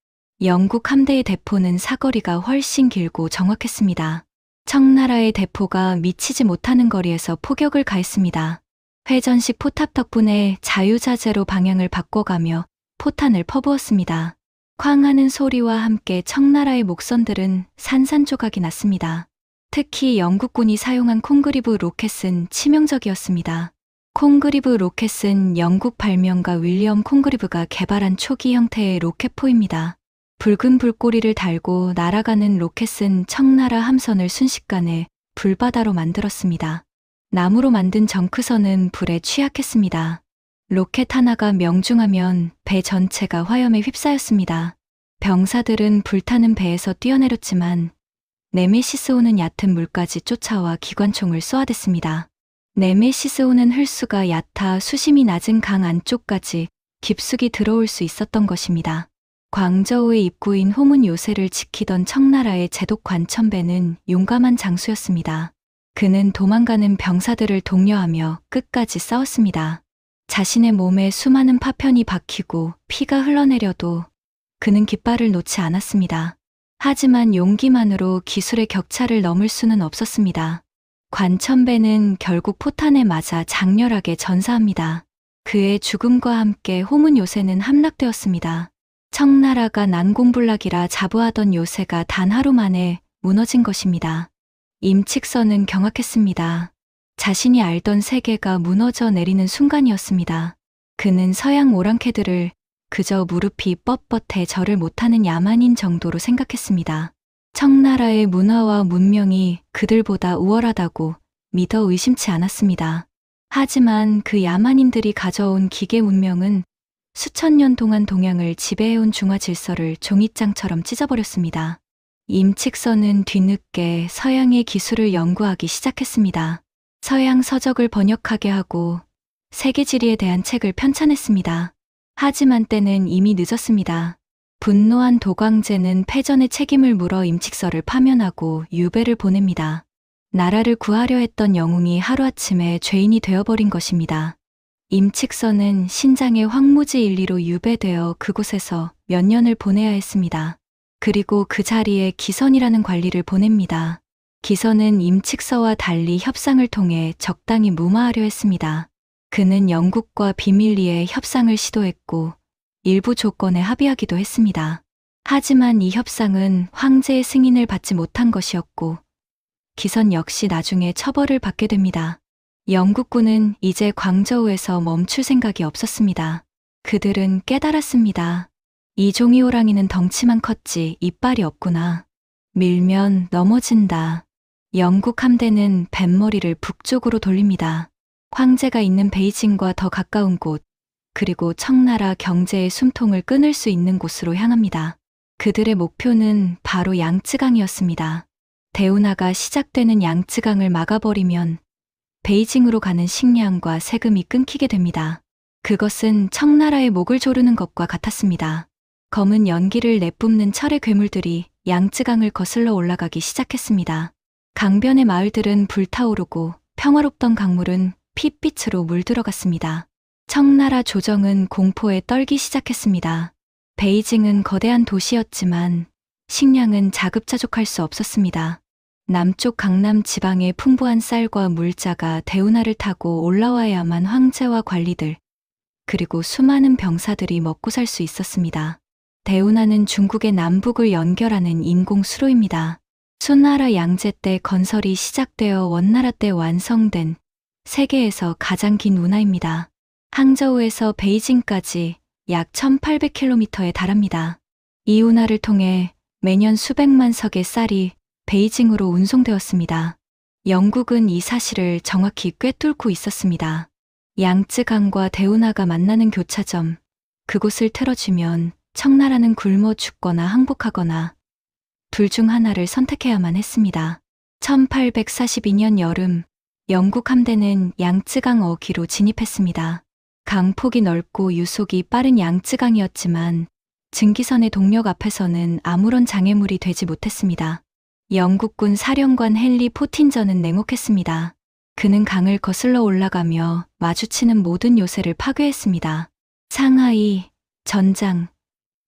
영국 함대의 대포는 사거리가 훨씬 길고 정확했습니다. 청나라의 대포가 미치지 못하는 거리에서 포격을 가했습니다. 회전식 포탑 덕분에 자유자재로 방향을 바꿔가며 포탄을 퍼부었습니다. 쾅하는 소리와 함께 청나라의 목선들은 산산조각이 났습니다. 특히 영국군이 사용한 콩그리브 로켓은 치명적이었습니다. 콩그리브 로켓은 영국 발명가 윌리엄 콩그리브가 개발한 초기 형태의 로켓포입니다. 붉은 불꼬리를 달고 날아가는 로켓은 청나라 함선을 순식간에 불바다로 만들었습니다. 나무로 만든 정크선은 불에 취약했습니다. 로켓 하나가 명중하면 배 전체가 화염에 휩싸였습니다. 병사들은 불타는 배에서 뛰어내렸지만 네메시스호는 얕은 물까지 쫓아와 기관총을 쏘아댔습니다. 네메시스호는 흘수가 얕아 수심이 낮은 강 안쪽까지 깊숙이 들어올 수 있었던 것입니다. 광저우의 입구인 호문 요새를 지키던 청나라의 제독 관천배는 용감한 장수였습니다. 그는 도망가는 병사들을 독려하며 끝까지 싸웠습니다. 자신의 몸에 수많은 파편이 박히고 피가 흘러내려도 그는 깃발을 놓지 않았습니다. 하지만 용기만으로 기술의 격차를 넘을 수는 없었습니다. 관천배는 결국 포탄에 맞아 장렬하게 전사합니다. 그의 죽음과 함께 호문 요새는 함락되었습니다. 청나라가 난공불락이라 자부하던 요새가 단 하루 만에 무너진 것입니다. 임칙선은 경악했습니다. 자신이 알던 세계가 무너져 내리는 순간이었습니다. 그는 서양 오랑캐들을 그저 무릎이 뻣뻣해 절을 못하는 야만인 정도로 생각했습니다. 청나라의 문화와 문명이 그들보다 우월하다고 믿어 의심치 않았습니다. 하지만 그 야만인들이 가져온 기계 문명은 수천 년 동안 동양을 지배해온 중화 질서를 종이장처럼 찢어버렸습니다. 임칙선은 뒤늦게 서양의 기술을 연구하기 시작했습니다. 서양 서적을 번역하게 하고 세계지리에 대한 책을 편찬했습니다. 하지만 때는 이미 늦었습니다. 분노한 도광제는 패전의 책임을 물어 임칙서를 파면하고 유배를 보냅니다. 나라를 구하려 했던 영웅이 하루아침에 죄인이 되어버린 것입니다. 임칙서는 신장의 황무지 일리로 유배되어 그곳에서 몇 년을 보내야 했습니다. 그리고 그 자리에 기선이라는 관리를 보냅니다. 기선은 임칙서와 달리 협상을 통해 적당히 무마하려 했습니다. 그는 영국과 비밀리에 협상을 시도했고 일부 조건에 합의하기도 했습니다. 하지만 이 협상은 황제의 승인을 받지 못한 것이었고 기선 역시 나중에 처벌을 받게 됩니다. 영국군은 이제 광저우에서 멈출 생각이 없었습니다. 그들은 깨달았습니다. 이 종이 호랑이는 덩치만 컸지 이빨이 없구나. 밀면 넘어진다. 영국 함대는 뱃머리를 북쪽으로 돌립니다. 황제가 있는 베이징과 더 가까운 곳, 그리고 청나라 경제의 숨통을 끊을 수 있는 곳으로 향합니다. 그들의 목표는 바로 양쯔강이었습니다. 대운하가 시작되는 양쯔강을 막아버리면 베이징으로 가는 식량과 세금이 끊기게 됩니다. 그것은 청나라의 목을 조르는 것과 같았습니다. 검은 연기를 내뿜는 철의 괴물들이 양쯔강을 거슬러 올라가기 시작했습니다. 강변의 마을들은 불타오르고 평화롭던 강물은 핏빛으로 물들어갔습니다. 청나라 조정은 공포에 떨기 시작했습니다. 베이징은 거대한 도시였지만 식량은 자급자족할 수 없었습니다. 남쪽 강남 지방의 풍부한 쌀과 물자가 대운하를 타고 올라와야만 황제와 관리들, 그리고 수많은 병사들이 먹고 살 수 있었습니다. 대운하는 중국의 남북을 연결하는 인공 수로입니다. 수나라 양제 때 건설이 시작되어 원나라 때 완성된 세계에서 가장 긴 운하입니다. 항저우에서 베이징까지 약 1800km에 달합니다. 이 운하를 통해 매년 수백만 석의 쌀이 베이징으로 운송되었습니다. 영국은 이 사실을 정확히 꿰뚫고 있었습니다. 양쯔강과 대운하가 만나는 교차점, 그곳을 틀어주면 청나라는 굶어 죽거나 항복하거나 둘 중 하나를 선택해야만 했습니다. 1842년 여름, 영국 함대는 양쯔강 어귀로 진입했습니다. 강폭이 넓고 유속이 빠른 양쯔강이었지만 증기선의 동력 앞에서는 아무런 장애물이 되지 못했습니다. 영국군 사령관 헨리 포틴저는 냉혹했습니다. 그는 강을 거슬러 올라가며 마주치는 모든 요새를 파괴했습니다. 상하이, 전장,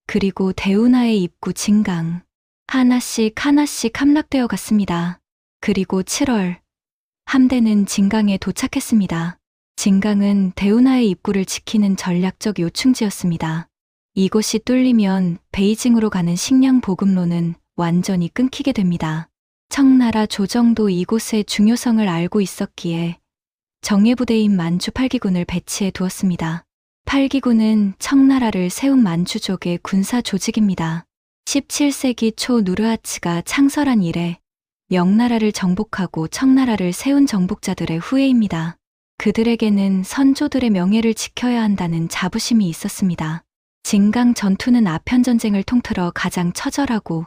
그리고 대운하의 입구 진강, 하나씩 함락되어 갔습니다. 그리고 7월, 함대는 진강에 도착했습니다. 진강은 대운하의 입구를 지키는 전략적 요충지였습니다. 이곳이 뚫리면 베이징으로 가는 식량 보급로는 완전히 끊기게 됩니다. 청나라 조정도 이곳의 중요성을 알고 있었기에 정예부대인 만주 8기군을 배치해 두었습니다. 8기군은 청나라를 세운 만주족의 군사 조직입니다. 17세기 초 누르하치가 창설한 이래 명나라를 정복하고 청나라를 세운 정복자들의 후예입니다. 그들에게는 선조들의 명예를 지켜야 한다는 자부심이 있었습니다. 진강 전투는 아편전쟁을 통틀어 가장 처절하고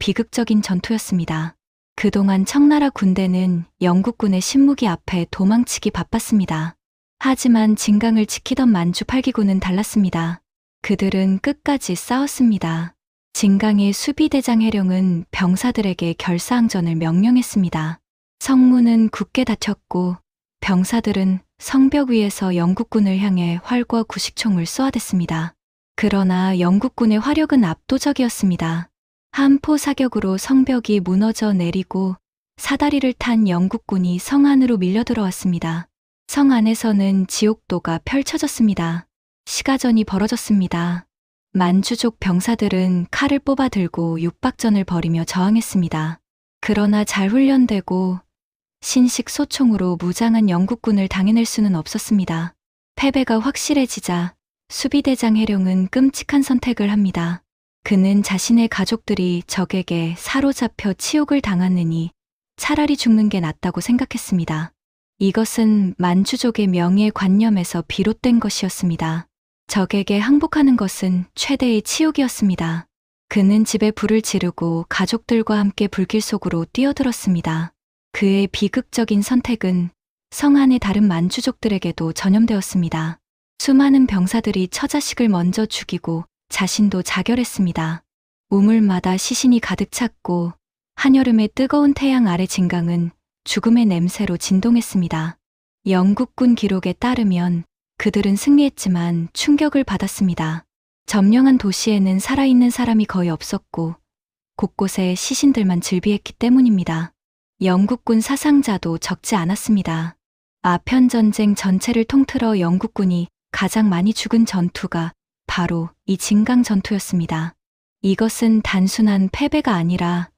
비극적인 전투였습니다. 그동안 청나라 군대는 영국군의 신무기 앞에 도망치기 바빴습니다. 하지만 진강을 지키던 만주 8기군은 달랐습니다. 그들은 끝까지 싸웠습니다. 진강의 수비대장 해령은 병사들에게 결사항전을 명령했습니다. 성문은 굳게 닫혔고 병사들은 성벽 위에서 영국군을 향해 활과 구식총을 쏘아댔습니다. 그러나 영국군의 화력은 압도적이었습니다. 한포 사격으로 성벽이 무너져 내리고 사다리를 탄 영국군이 성 안으로 밀려 들어왔습니다. 성 안에서는 지옥도가 펼쳐졌습니다. 시가전이 벌어졌습니다. 만주족 병사들은 칼을 뽑아 들고 육박전을 벌이며 저항했습니다. 그러나 잘 훈련되고 신식 소총으로 무장한 영국군을 당해낼 수는 없었습니다. 패배가 확실해지자 수비대장 해령은 끔찍한 선택을 합니다. 그는 자신의 가족들이 적에게 사로잡혀 치욕을 당하느니 차라리 죽는 게 낫다고 생각했습니다. 이것은 만주족의 명예관념에서 비롯된 것이었습니다. 적에게 항복하는 것은 최대의 치욕이었습니다. 그는 집에 불을 지르고 가족들과 함께 불길 속으로 뛰어들었습니다. 그의 비극적인 선택은 성 안의 다른 만주족들에게도 전염되었습니다. 수많은 병사들이 처자식을 먼저 죽이고 자신도 자결했습니다. 우물마다 시신이 가득 찼고 한여름의 뜨거운 태양 아래 진강은 죽음의 냄새로 진동했습니다. 영국군 기록에 따르면 그들은 승리했지만 충격을 받았습니다. 점령한 도시에는 살아있는 사람이 거의 없었고 곳곳에 시신들만 즐비했기 때문입니다. 영국군 사상자도 적지 않았습니다. 아편전쟁 전체를 통틀어 영국군이 가장 많이 죽은 전투가 바로 이 진강 전투였습니다. 이것은 단순한 패배가 아니라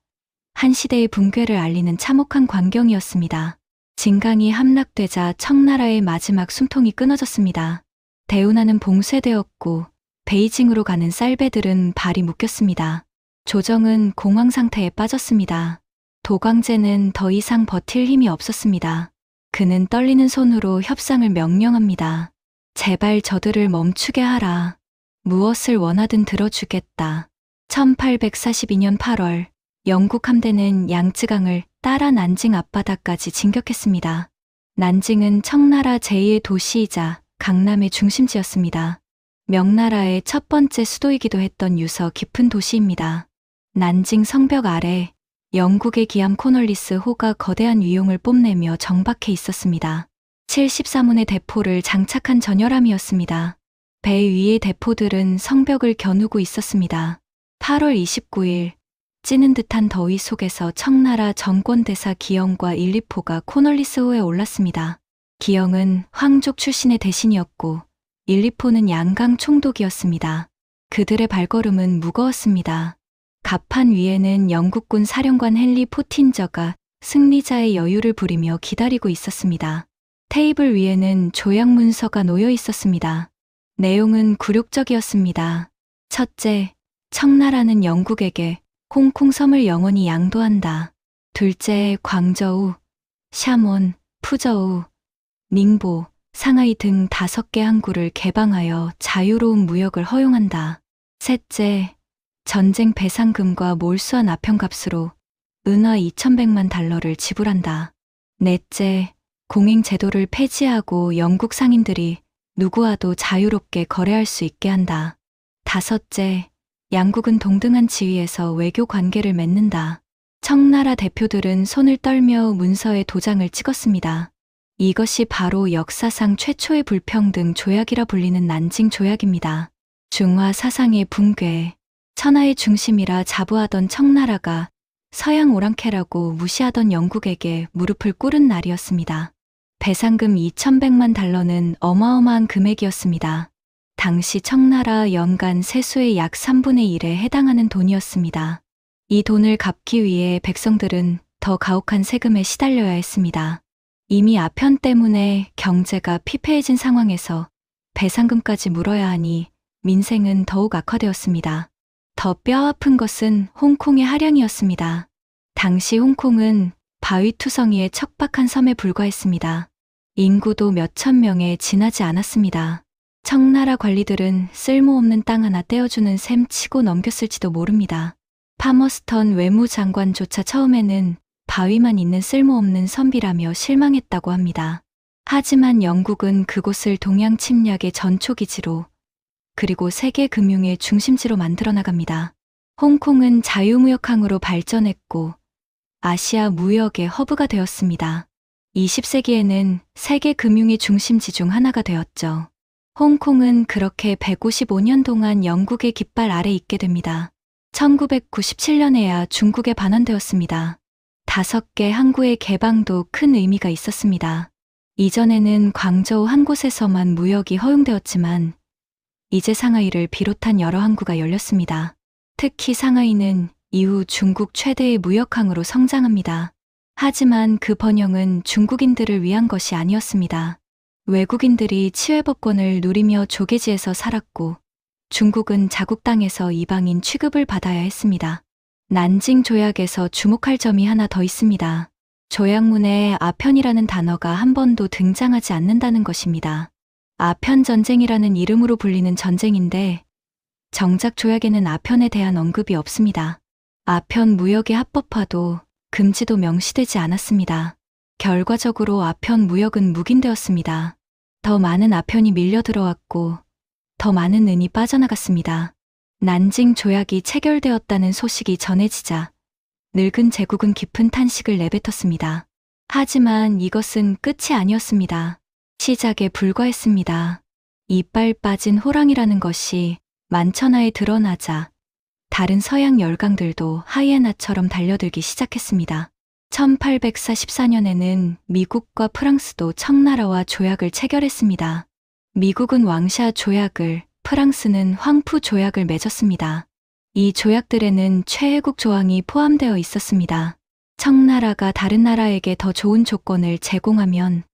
한 시대의 붕괴를 알리는 참혹한 광경이었습니다. 진강이 함락되자 청나라의 마지막 숨통이 끊어졌습니다. 대운하는 봉쇄되었고 베이징으로 가는 쌀배들은 발이 묶였습니다. 조정은 공황 상태에 빠졌습니다. 도광제는 더 이상 버틸 힘이 없었습니다. 그는 떨리는 손으로 협상을 명령합니다. 제발 저들을 멈추게 하라. 무엇을 원하든 들어주겠다. 1842년 8월 영국 함대는 양쯔강을 따라 난징 앞바다까지 진격했습니다. 난징은 청나라 제2의 도시이자 강남의 중심지였습니다. 명나라의 첫 번째 수도이기도 했던 유서 깊은 도시입니다. 난징 성벽 아래 영국의 기암 코널리스 호가 거대한 위용을 뽐내며 정박해 있었습니다. 74문의 대포를 장착한 전열함이었습니다. 배 위의 대포들은 성벽을 겨누고 있었습니다. 8월 29일 찌는 듯한 더위 속에서 청나라 정권대사 기영과 일리포가 코널리스호에 올랐습니다. 기영은 황족 출신의 대신이었고 일리포는 양강 총독이었습니다. 그들의 발걸음은 무거웠습니다. 갑판 위에는 영국군 사령관 헨리 포틴저가 승리자의 여유를 부리며 기다리고 있었습니다. 테이블 위에는 조약 문서가 놓여 있었습니다. 내용은 굴욕적이었습니다. 첫째, 청나라는 영국에게 홍콩 섬을 영원히 양도한다. 둘째, 광저우, 샤몬, 푸저우, 닝보, 상하이 등 5개 항구를 개방하여 자유로운 무역을 허용한다. 셋째, 전쟁 배상금과 몰수한 아편값으로 은화 2,100만 달러를 지불한다. 넷째, 공행 제도를 폐지하고 영국 상인들이 누구와도 자유롭게 거래할 수 있게 한다. 다섯째, 양국은 동등한 지위에서 외교 관계를 맺는다. 청나라 대표들은 손을 떨며 문서에 도장을 찍었습니다. 이것이 바로 역사상 최초의 불평등 조약이라 불리는 난징 조약입니다. 중화 사상의 붕괴, 천하의 중심이라 자부하던 청나라가 서양 오랑캐라고 무시하던 영국에게 무릎을 꿇은 날이었습니다. 배상금 2,100만 달러는 어마어마한 금액이었습니다. 당시 청나라 연간 세수의 약 3분의 1에 해당하는 돈이었습니다. 이 돈을 갚기 위해 백성들은 더 가혹한 세금에 시달려야 했습니다. 이미 아편 때문에 경제가 피폐해진 상황에서 배상금까지 물어야 하니 민생은 더욱 악화되었습니다. 더 뼈아픈 것은 홍콩의 하량이었습니다. 당시 홍콩은 바위투성이의 척박한 섬에 불과했습니다. 인구도 몇천 명에 지나지 않았습니다. 청나라 관리들은 쓸모없는 땅 하나 떼어주는 셈 치고 넘겼을지도 모릅니다. 파머스턴 외무장관조차 처음에는 바위만 있는 쓸모없는 선비라며 실망했다고 합니다. 하지만 영국은 그곳을 동양 침략의 전초기지로 그리고 세계 금융의 중심지로 만들어 나갑니다. 홍콩은 자유무역항으로 발전했고 아시아 무역의 허브가 되었습니다. 20세기에는 세계 금융의 중심지 중 하나가 되었죠. 홍콩은 그렇게 155년 동안 영국의 깃발 아래 있게 됩니다. 1997년에야 중국에 반환되었습니다. 5개 항구의 개방도 큰 의미가 있었습니다. 이전에는 광저우 한 곳에서만 무역이 허용되었지만 이제 상하이를 비롯한 여러 항구가 열렸습니다. 특히 상하이는 이후 중국 최대의 무역항으로 성장합니다. 하지만 그 번영은 중국인들을 위한 것이 아니었습니다. 외국인들이 치외법권을 누리며 조개지에서 살았고 중국은 자국 땅에서 이방인 취급을 받아야 했습니다. 난징 조약에서 주목할 점이 하나 더 있습니다. 조약문에 아편이라는 단어가 한 번도 등장하지 않는다는 것입니다. 아편 전쟁이라는 이름으로 불리는 전쟁인데 정작 조약에는 아편에 대한 언급이 없습니다. 아편 무역의 합법화도 금지도 명시되지 않았습니다. 결과적으로 아편 무역은 묵인되었습니다. 더 많은 아편이 밀려 들어왔고 더 많은 은이 빠져나갔습니다. 난징 조약이 체결되었다는 소식이 전해지자 늙은 제국은 깊은 탄식을 내뱉었습니다. 하지만 이것은 끝이 아니었습니다. 시작에 불과했습니다. 이빨 빠진 호랑이라는 것이 만천하에 드러나자 다른 서양 열강들도 하이에나처럼 달려들기 시작했습니다. 1844년에는 미국과 프랑스도 청나라와 조약을 체결했습니다. 미국은 왕샤 조약을, 프랑스는 황푸 조약을 맺었습니다. 이 조약들에는 최애국 조항이 포함되어 있었습니다. 청나라가 다른 나라에게 더 좋은 조건을 제공하면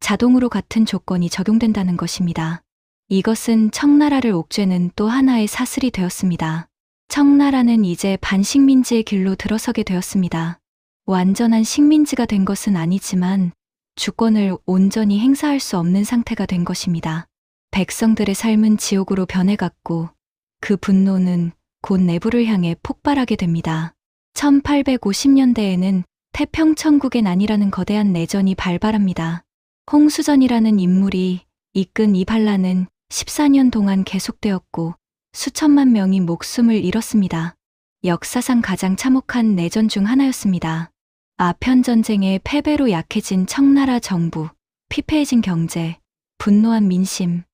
자동으로 같은 조건이 적용된다는 것입니다. 이것은 청나라를 옥죄는 또 하나의 사슬이 되었습니다. 청나라는 이제 반식민지의 길로 들어서게 되었습니다. 완전한 식민지가 된 것은 아니지만 주권을 온전히 행사할 수 없는 상태가 된 것입니다. 백성들의 삶은 지옥으로 변해갔고 그 분노는 곧 내부를 향해 폭발하게 됩니다. 1850년대에는 태평천국의 난이라는 거대한 내전이 발발합니다. 홍수전이라는 인물이 이끈 이 반란은 14년 동안 계속되었고 수천만 명이 목숨을 잃었습니다. 역사상 가장 참혹한 내전 중 하나였습니다. 아편 전쟁의 패배로 약해진 청나라 정부, 피폐해진 경제, 분노한 민심,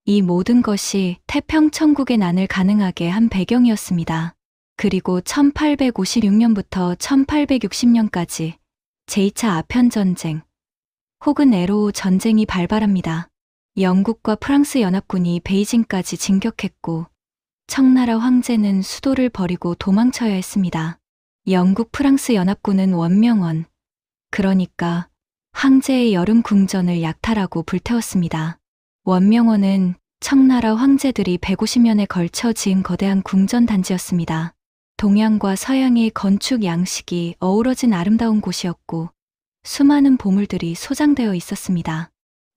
이 모든 것이 태평천국의 난을 가능하게 한 배경이었습니다. 그리고 1856년부터 1860년까지 제2차 아편 전쟁, 혹은 에로우 전쟁이 발발합니다. 영국과 프랑스 연합군이 베이징까지 진격했고 청나라 황제는 수도를 버리고 도망쳐야 했습니다. 영국 프랑스 연합군은 원명원, 그러니까 황제의 여름 궁전을 약탈하고 불태웠습니다. 원명원은 청나라 황제들이 150년에 걸쳐 지은 거대한 궁전 단지였습니다. 동양과 서양의 건축 양식이 어우러진 아름다운 곳이었고 수많은 보물들이 소장되어 있었습니다.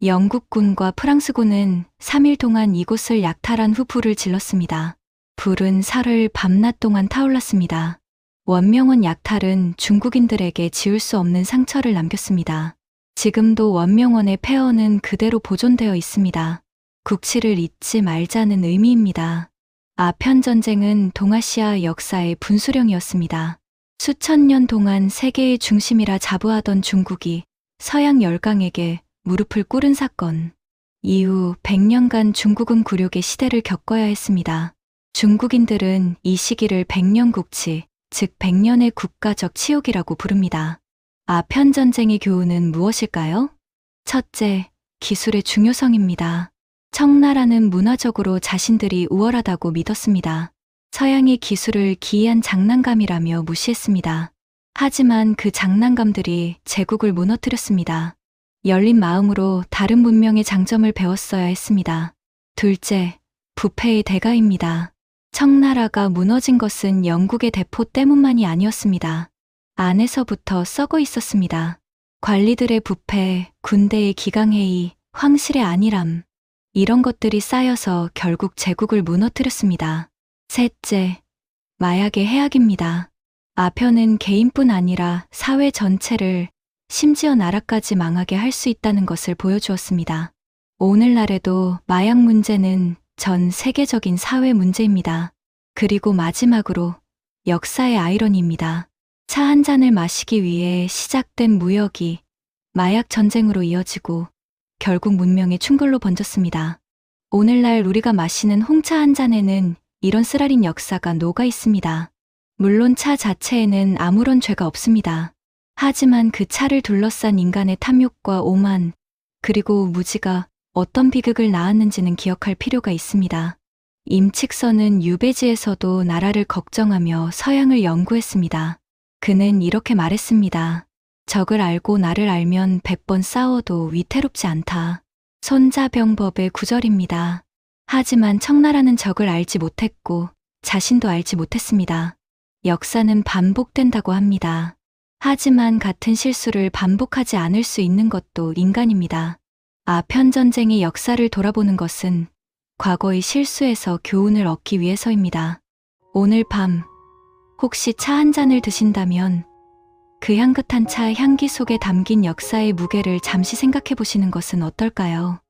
영국군과 프랑스군은 3일 동안 이곳을 약탈한 후 불을 질렀습니다. 불은 사흘 밤낮 동안 타올랐습니다. 원명원 약탈은 중국인들에게 지울 수 없는 상처를 남겼습니다. 지금도 원명원의 폐허는 그대로 보존되어 있습니다. 국치를 잊지 말자는 의미입니다. 아편전쟁은 동아시아 역사의 분수령이었습니다. 수천 년 동안 세계의 중심이라 자부하던 중국이 서양 열강에게 무릎을 꿇은 사건. 이후 100년간 중국은 굴욕의 시대를 겪어야 했습니다. 중국인들은 이 시기를 백년국치, 즉 100년의 국가적 치욕이라고 부릅니다. 아편전쟁의 교훈은 무엇일까요? 첫째, 기술의 중요성입니다. 청나라는 문화적으로 자신들이 우월하다고 믿었습니다. 서양의 기술을 기이한 장난감이라며 무시했습니다. 하지만 그 장난감들이 제국을 무너뜨렸습니다. 열린 마음으로 다른 문명의 장점을 배웠어야 했습니다. 둘째, 부패의 대가입니다. 청나라가 무너진 것은 영국의 대포 때문만이 아니었습니다. 안에서부터 썩어 있었습니다. 관리들의 부패, 군대의 기강해이, 황실의 안일함, 이런 것들이 쌓여서 결국 제국을 무너뜨렸습니다. 셋째, 마약의 해악입니다. 아편은 개인뿐 아니라 사회 전체를, 심지어 나라까지 망하게 할 수 있다는 것을 보여주었습니다. 오늘날에도 마약 문제는 전 세계적인 사회 문제입니다. 그리고 마지막으로 역사의 아이러니입니다. 차 한 잔을 마시기 위해 시작된 무역이 마약 전쟁으로 이어지고 결국 문명의 충돌로 번졌습니다. 오늘날 우리가 마시는 홍차 한 잔에는 이런 쓰라린 역사가 녹아 있습니다. 물론 차 자체에는 아무런 죄가 없습니다. 하지만 그 차를 둘러싼 인간의 탐욕과 오만, 그리고 무지가 어떤 비극을 낳았는지는 기억할 필요가 있습니다. 임칙선은 유배지에서도 나라를 걱정하며 서양을 연구했습니다. 그는 이렇게 말했습니다. 적을 알고 나를 알면 100번 싸워도 위태롭지 않다. 손자병법의 구절입니다. 하지만 청나라는 적을 알지 못했고 자신도 알지 못했습니다. 역사는 반복된다고 합니다. 하지만 같은 실수를 반복하지 않을 수 있는 것도 인간입니다. 아편전쟁의 역사를 돌아보는 것은 과거의 실수에서 교훈을 얻기 위해서입니다. 오늘 밤 혹시 차 한 잔을 드신다면 그 향긋한 차 향기 속에 담긴 역사의 무게를 잠시 생각해 보시는 것은 어떨까요?